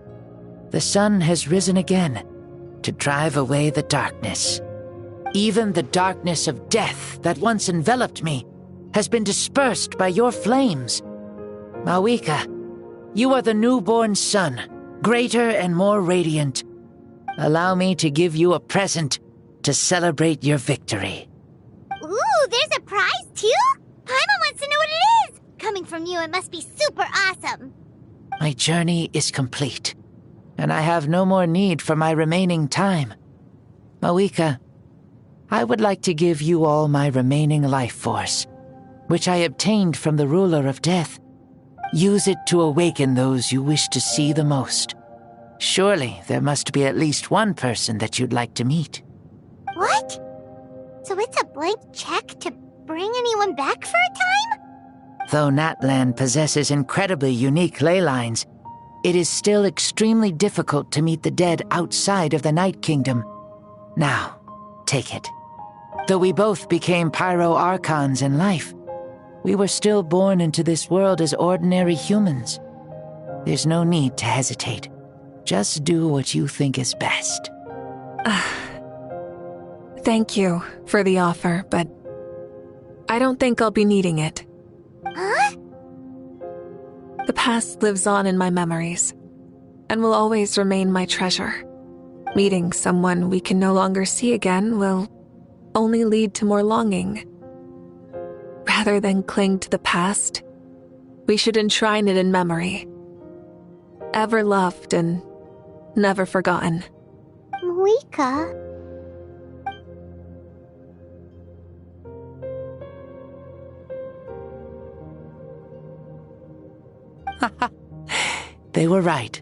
[SPEAKER 17] the sun has risen again to drive away the darkness. Even the darkness of death that once enveloped me has been dispersed by your flames. Mawika, you are the newborn sun, greater and more radiant. Allow me to give you a present to celebrate your victory.
[SPEAKER 1] Ooh, there's a prize too? Paimon wants to know what it is! Coming from you, it must be super awesome.
[SPEAKER 17] My journey is complete, and I have no more need for my remaining time. Mawika, I would like to give you all my remaining life force, which I obtained from the ruler of death. Use it to awaken those you wish to see the most. Surely there must be at least one person that you'd like to meet.
[SPEAKER 1] What? So it's a blank check to bring anyone back for a time?
[SPEAKER 17] Though Natlan possesses incredibly unique ley lines, it is still extremely difficult to meet the dead outside of the Night Kingdom. Now, take it. Though we both became Pyro Archons in life, we were still born into this world as ordinary humans. There's no need to hesitate. Just do what you think is best.
[SPEAKER 3] Thank you for the offer, but I don't think I'll be needing it.
[SPEAKER 1] Huh?
[SPEAKER 3] The past lives on in my memories, and will always remain my treasure. Meeting someone we can no longer see again will only lead to more longing. Rather than cling to the past, we should enshrine it in memory. Ever loved and never forgotten.
[SPEAKER 1] Mawika.
[SPEAKER 17] They were right.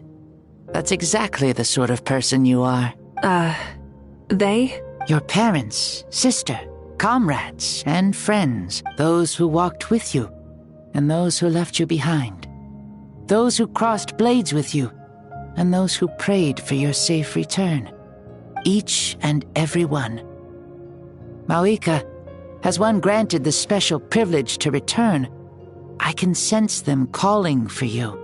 [SPEAKER 17] That's exactly the sort of person you are.
[SPEAKER 3] They?
[SPEAKER 17] Your parents, sister, comrades, and friends. Those who walked with you, and those who left you behind. Those who crossed blades with you, and those who prayed for your safe return. Each and every one. Mawika, has one granted the special privilege to return, I can sense them calling for you,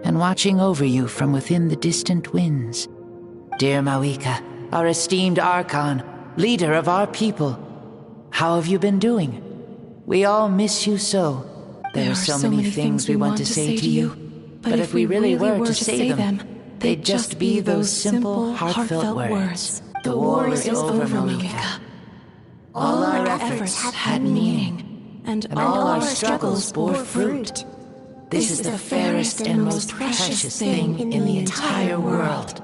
[SPEAKER 17] and watching over you from within the distant winds. Dear Mawika, our esteemed Archon, leader of our people, how have you been doing? We all miss you so. There are so many things we want to say to you, but if we really were to say them, they'd just be those simple, heartfelt words. The war is over, Mawika. All our efforts had meaning, and all our struggles bore fruit. This is the fairest and most precious thing in the entire world.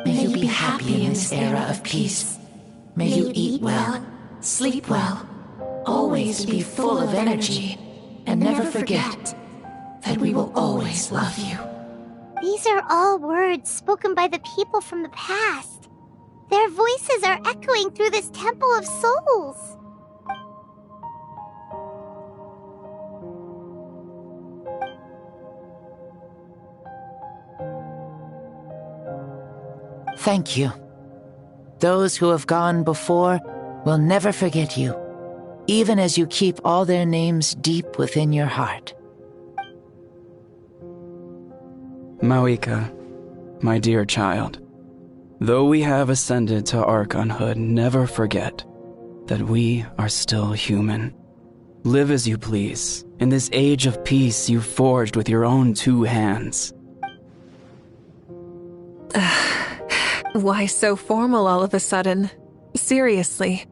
[SPEAKER 17] May you be happy in this era of peace. May you eat well, sleep well, always be full of energy, and never forget that we will always love you.
[SPEAKER 1] These are all words spoken by the people from the past. Their voices are echoing through this Temple of Souls.
[SPEAKER 17] Thank you. Those who have gone before will never forget you, even as you keep all their names deep within your heart.
[SPEAKER 18] Mawika, my dear child, though we have ascended to Archonhood, never forget that we are still human. Live as you please, in this age of peace you forged with your own 2 hands.
[SPEAKER 3] Why so formal all of a sudden? Seriously.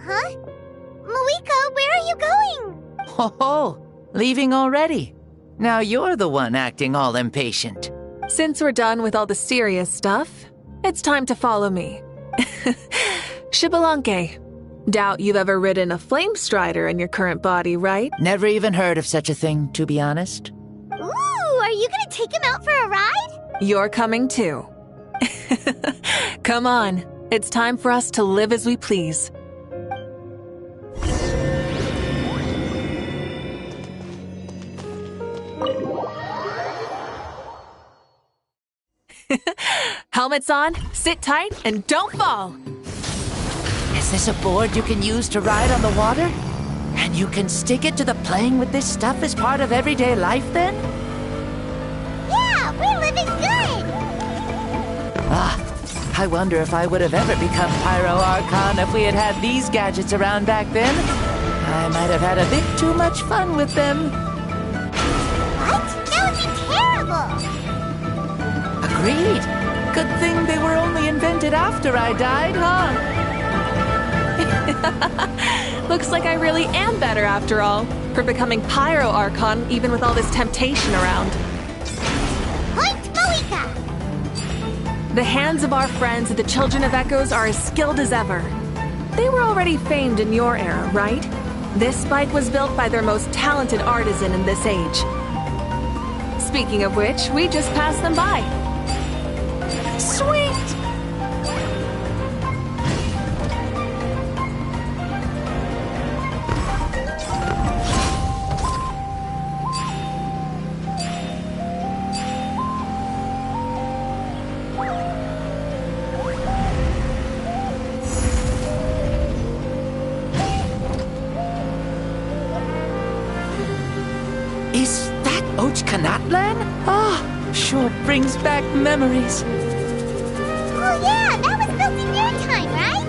[SPEAKER 1] Huh? Mawika, where are you going?
[SPEAKER 17] Ho, leaving already? Now you're the one acting all impatient.
[SPEAKER 3] Since we're done with all the serious stuff, it's time to follow me. Xbalanque, doubt you've ever ridden a flame strider in your current body, right?
[SPEAKER 17] Never even heard of such a thing, to be honest.
[SPEAKER 1] Ooh, are you gonna take him out for a ride?
[SPEAKER 3] You're coming too. Come on, it's time for us to live as we please. Helmets on, sit tight, and don't fall!
[SPEAKER 17] Is this a board you can use to ride on the water? And you can stick it to the playing with this stuff as part of everyday life, then?
[SPEAKER 1] Yeah, we're living good!
[SPEAKER 17] I wonder if I would have ever become Pyro Archon if we had had these gadgets around back then. I might have had a bit too much fun with them.
[SPEAKER 1] What? That would be terrible!
[SPEAKER 17] Agreed. Good thing they were only invented after I died, huh?
[SPEAKER 3] Looks like I really am better after all, for becoming Pyro Archon even with all this temptation around.
[SPEAKER 1] Point Mawika!
[SPEAKER 3] The hands of our friends at the Children of Echoes are as skilled as ever. They were already famed in your era, right? This bike was built by their most talented artisan in this age. Speaking of which, we just passed them by. Sweet!
[SPEAKER 17] Is that Ochkanatlan? Sure brings back memories.
[SPEAKER 1] Oh yeah, that was built in your time, right?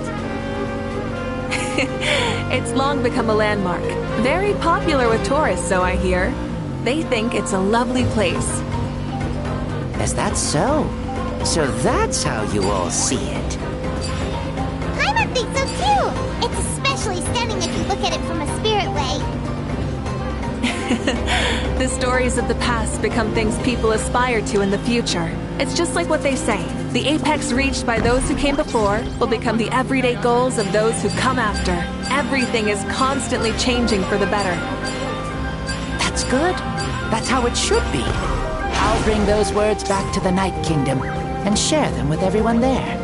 [SPEAKER 3] It's long become a landmark. Very popular with tourists, so I hear. They think it's a lovely place.
[SPEAKER 17] Is that so? So that's how you all see it.
[SPEAKER 1] Paimon thinks so too! It's especially stunning if you look at it from a spirit way.
[SPEAKER 3] The stories of the past become things people aspire to in the future. It's just like what they say. The apex reached by those who came before will become the everyday goals of those who come after. Everything is constantly changing for the better.
[SPEAKER 17] That's good. That's how it should be. I'll bring those words back to the Night Kingdom and share them with everyone there.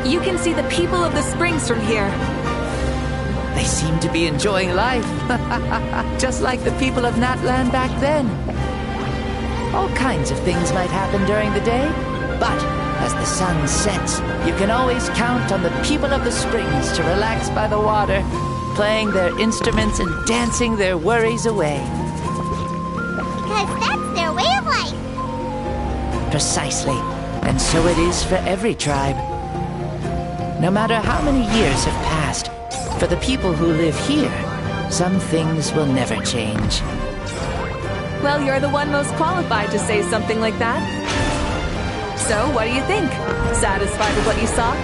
[SPEAKER 3] You can see the people of the springs from here.
[SPEAKER 17] They seem to be enjoying life. Just like the people of Natlan back then. All kinds of things might happen during the day, but as the sun sets, you can always count on the people of the springs to relax by the water, playing their instruments and dancing their worries away.
[SPEAKER 1] Because that's their way of life.
[SPEAKER 17] Precisely. And so it is for every tribe. No matter how many years have passed, for the people who live here, Some things will never change.
[SPEAKER 3] Well, you're the one most qualified to say something like that. So, what do you think? Satisfied with what you saw?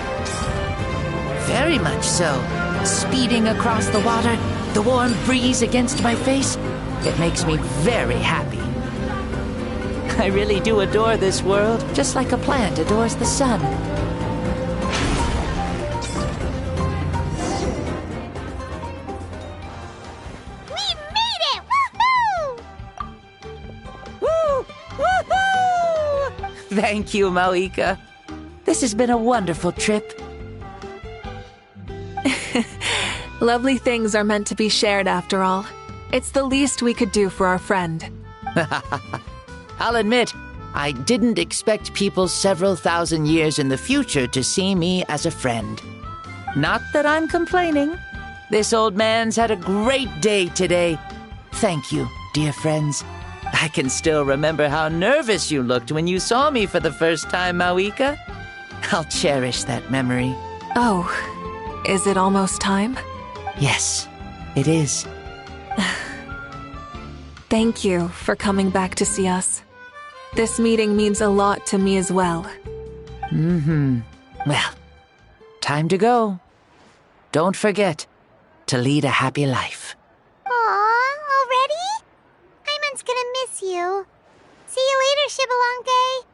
[SPEAKER 17] Very much so. Speeding across the water, the warm breeze against my face, it makes me very happy. I really do adore this world, just like a plant adores the sun.
[SPEAKER 1] We made it! Woohoo!
[SPEAKER 17] Woo! Woohoo! Thank you, Mauika. This has been a wonderful trip.
[SPEAKER 3] Lovely things are meant to be shared after all. It's the least we could do for our friend.
[SPEAKER 17] I'll admit, I didn't expect people several thousand years in the future to see me as a friend. Not that I'm complaining. This old man's had a great day today. Thank you, dear friends. I can still remember how nervous you looked when you saw me for the first time, Mauika. I'll cherish that memory.
[SPEAKER 3] Oh, is it almost time?
[SPEAKER 17] Yes, it is.
[SPEAKER 3] Thank you for coming back to see us. This meeting means a lot to me as well.
[SPEAKER 17] Well, time to go. Don't forget to lead a happy life.
[SPEAKER 1] Aw, already? Paimon's gonna miss you. See you later, Shibalonke.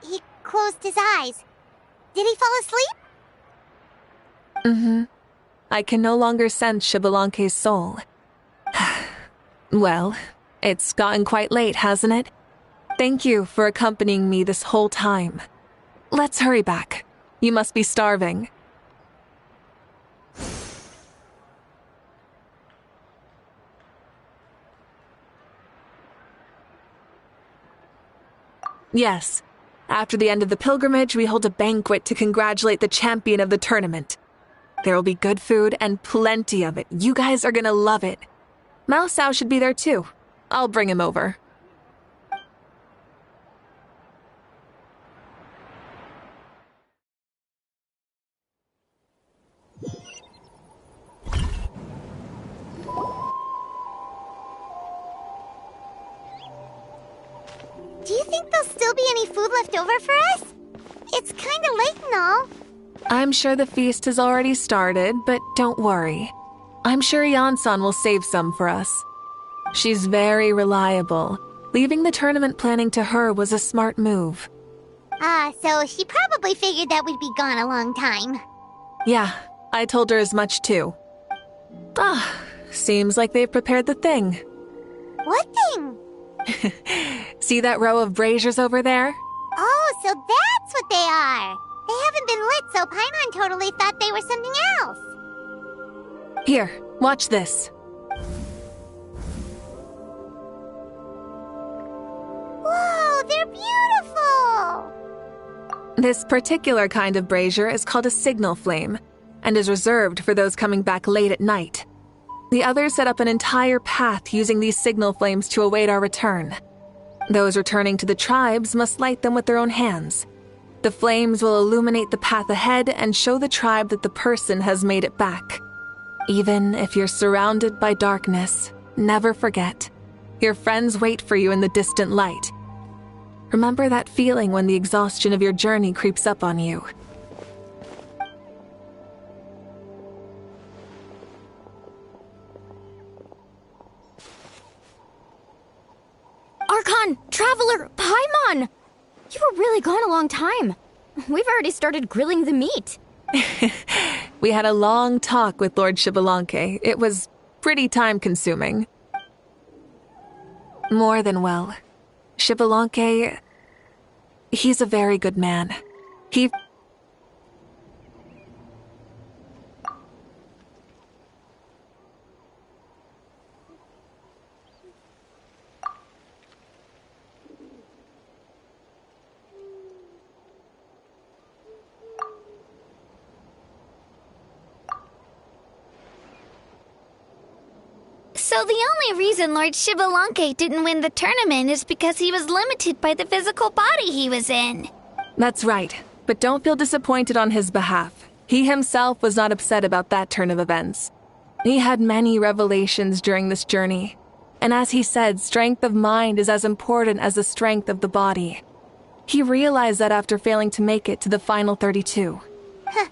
[SPEAKER 1] He closed his eyes. Did he fall asleep?
[SPEAKER 3] I can no longer sense Shibalonke's soul. Well, it's gotten quite late, hasn't it? Thank you for accompanying me this whole time. Let's hurry back. You must be starving. Yes. After the end of the pilgrimage, we hold a banquet to congratulate the champion of the tournament. There will be good food and plenty of it. You guys are gonna love it. Mao Sao should be there too. I'll bring him over.
[SPEAKER 1] Do you think there'll still be any food left over for us? It's kinda late and all.
[SPEAKER 3] I'm sure the feast has already started, but don't worry. I'm sure Yansan will save some for us. She's very reliable. Leaving the tournament planning to her was a smart move.
[SPEAKER 1] So she probably figured that we'd be gone a long time.
[SPEAKER 3] Yeah, I told her as much too. Seems like they've prepared the thing.
[SPEAKER 1] What thing?
[SPEAKER 3] See that row of braziers over there?
[SPEAKER 1] Oh, so that's what they are. They haven't been lit, so Paimon totally thought they were something else.
[SPEAKER 3] Here, watch this.
[SPEAKER 1] Whoa, they're beautiful!
[SPEAKER 3] This particular kind of brazier is called a signal flame, and is reserved for those coming back late at night. The others set up an entire path using these signal flames to await our return. Those returning to the tribes must light them with their own hands. The flames will illuminate the path ahead and show the tribe that the person has made it back. Even if you're surrounded by darkness, never forget. Your friends wait for you in the distant light. Remember that feeling when the exhaustion of your journey creeps up on you.
[SPEAKER 7] Archon! Traveler! Paimon! You were really gone a long time. We've already started grilling the meat.
[SPEAKER 3] We had a long talk with Lord Shibalonke. It was pretty time-consuming. More than well. Shibalonke, he's a very good man. He...
[SPEAKER 4] So the only reason Lord Shibalanke didn't win the tournament is because he was limited by the physical body he was in.
[SPEAKER 3] That's right, but don't feel disappointed on his behalf. He himself was not upset about that turn of events. He had many revelations during this journey, and as he said, strength of mind is as important as the strength of the body. He realized that after failing to make it to the final 32.
[SPEAKER 1] Huh.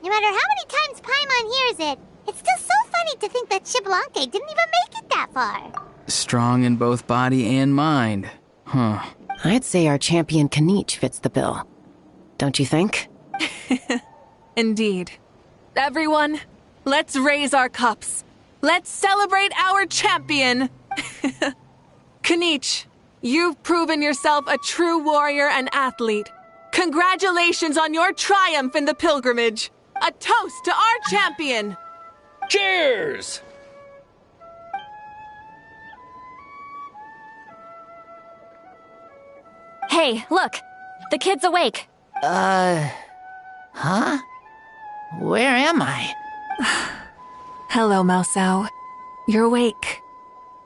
[SPEAKER 1] No matter how many times Paimon hears it, it's still so funny to think that Shibalanke didn't even make it that far.
[SPEAKER 9] Strong in both body and mind. Huh.
[SPEAKER 8] I'd say our champion Kanich fits the bill. Don't you think?
[SPEAKER 3] Indeed. Everyone, let's raise our cups. Let's celebrate our champion! Kanich, you've proven yourself a true warrior and athlete. Congratulations on your triumph in the pilgrimage. A toast to our champion!
[SPEAKER 15] Cheers!
[SPEAKER 2] Hey, look! The kid's awake.
[SPEAKER 17] Huh? Where am I?
[SPEAKER 3] Hello, Maosao. You're awake.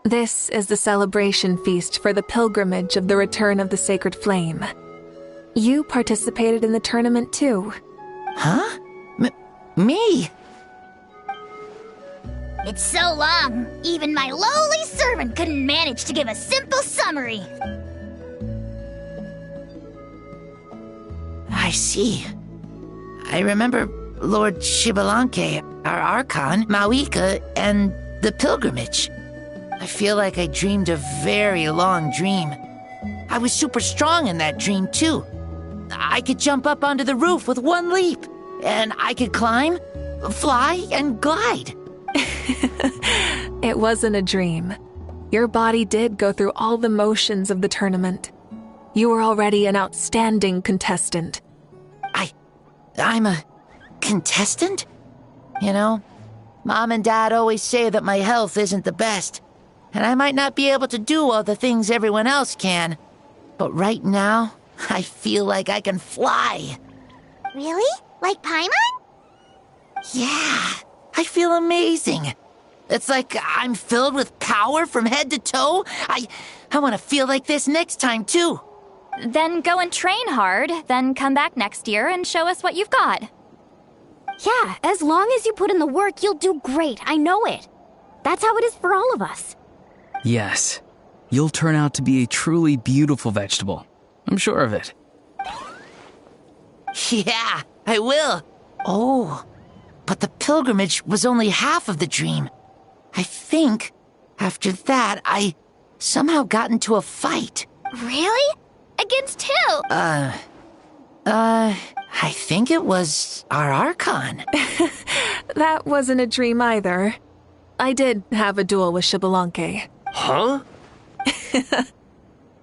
[SPEAKER 3] This is the celebration feast for the pilgrimage of the return of the sacred flame. You participated in the tournament too.
[SPEAKER 17] Huh? Me?
[SPEAKER 4] It's so long, even my lowly servant couldn't manage to give a simple summary.
[SPEAKER 17] I see. I remember Lord Shibalanke, our Archon, Mawika, and the pilgrimage. I feel like I dreamed a very long dream. I was super strong in that dream, too. I could jump up onto the roof with one leap, and I could climb, fly, and glide.
[SPEAKER 3] It wasn't a dream. Your body did go through all the motions of the tournament. You were already an outstanding contestant.
[SPEAKER 17] I'm a contestant? You know, Mom and Dad always say that my health isn't the best, and I might not be able to do all the things everyone else can. But right now, I feel like I can fly.
[SPEAKER 1] Really? Like Paimon?
[SPEAKER 17] Yeah, I feel amazing. It's like I'm filled with power from head to toe. I want to feel like this next time, too.
[SPEAKER 2] Then go and train hard, then come back next year and show us what you've got.
[SPEAKER 7] Yeah, as long as you put in the work, you'll do great. I know it. That's how it is for all of us.
[SPEAKER 9] Yes. You'll turn out to be a truly beautiful vegetable. I'm sure of it.
[SPEAKER 17] Yeah, I will. Oh, but the pilgrimage was only half of the dream. I think, after that, I somehow got into a fight.
[SPEAKER 4] Really? Against who?
[SPEAKER 17] I think it was our Archon.
[SPEAKER 3] That wasn't a dream either. I did have a duel with Shibalanke.
[SPEAKER 15] Huh?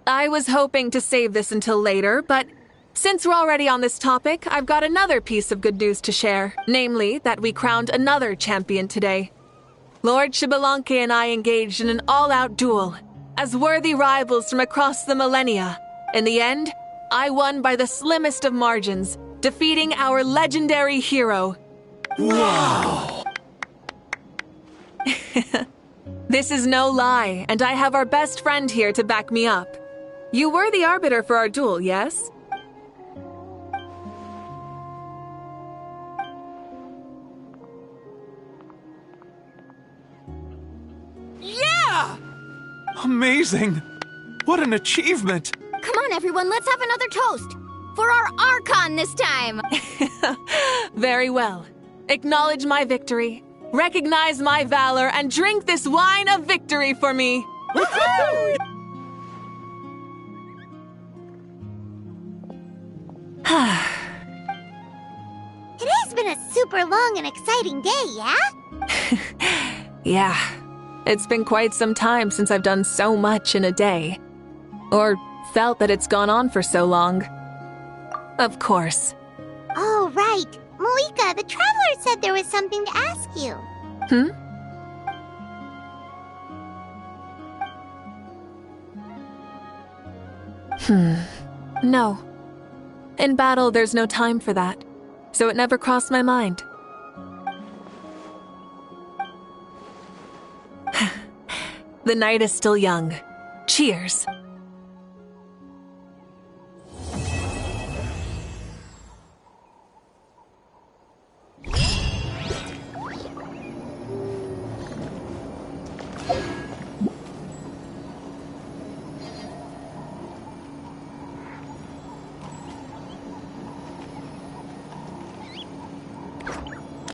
[SPEAKER 3] I was hoping to save this until later, but since we're already on this topic, I've got another piece of good news to share, namely that we crowned another champion today. Lord Shibalanke and I engaged in an all-out duel, as worthy rivals from across the millennia. In the end, I won by the slimmest of margins, defeating our legendary hero.
[SPEAKER 15] Wow!
[SPEAKER 3] This is no lie, and I have our best friend here to back me up. You were the arbiter for our duel, yes?
[SPEAKER 12] Yeah! Amazing! What an achievement!
[SPEAKER 7] Come on, everyone, let's have another toast. For our Archon this time.
[SPEAKER 3] Very well. Acknowledge my victory, recognize my valor, and drink this wine of victory for me.
[SPEAKER 1] It has been a super long and exciting day, yeah?
[SPEAKER 3] Yeah, it's been quite some time since I've done so much in a day. Or felt that it's gone on for so long. Of course.
[SPEAKER 1] Oh, right. Moika, the traveler said there was something to ask you.
[SPEAKER 3] No. In battle, there's no time for that, so it never crossed my mind. The night is still young. Cheers.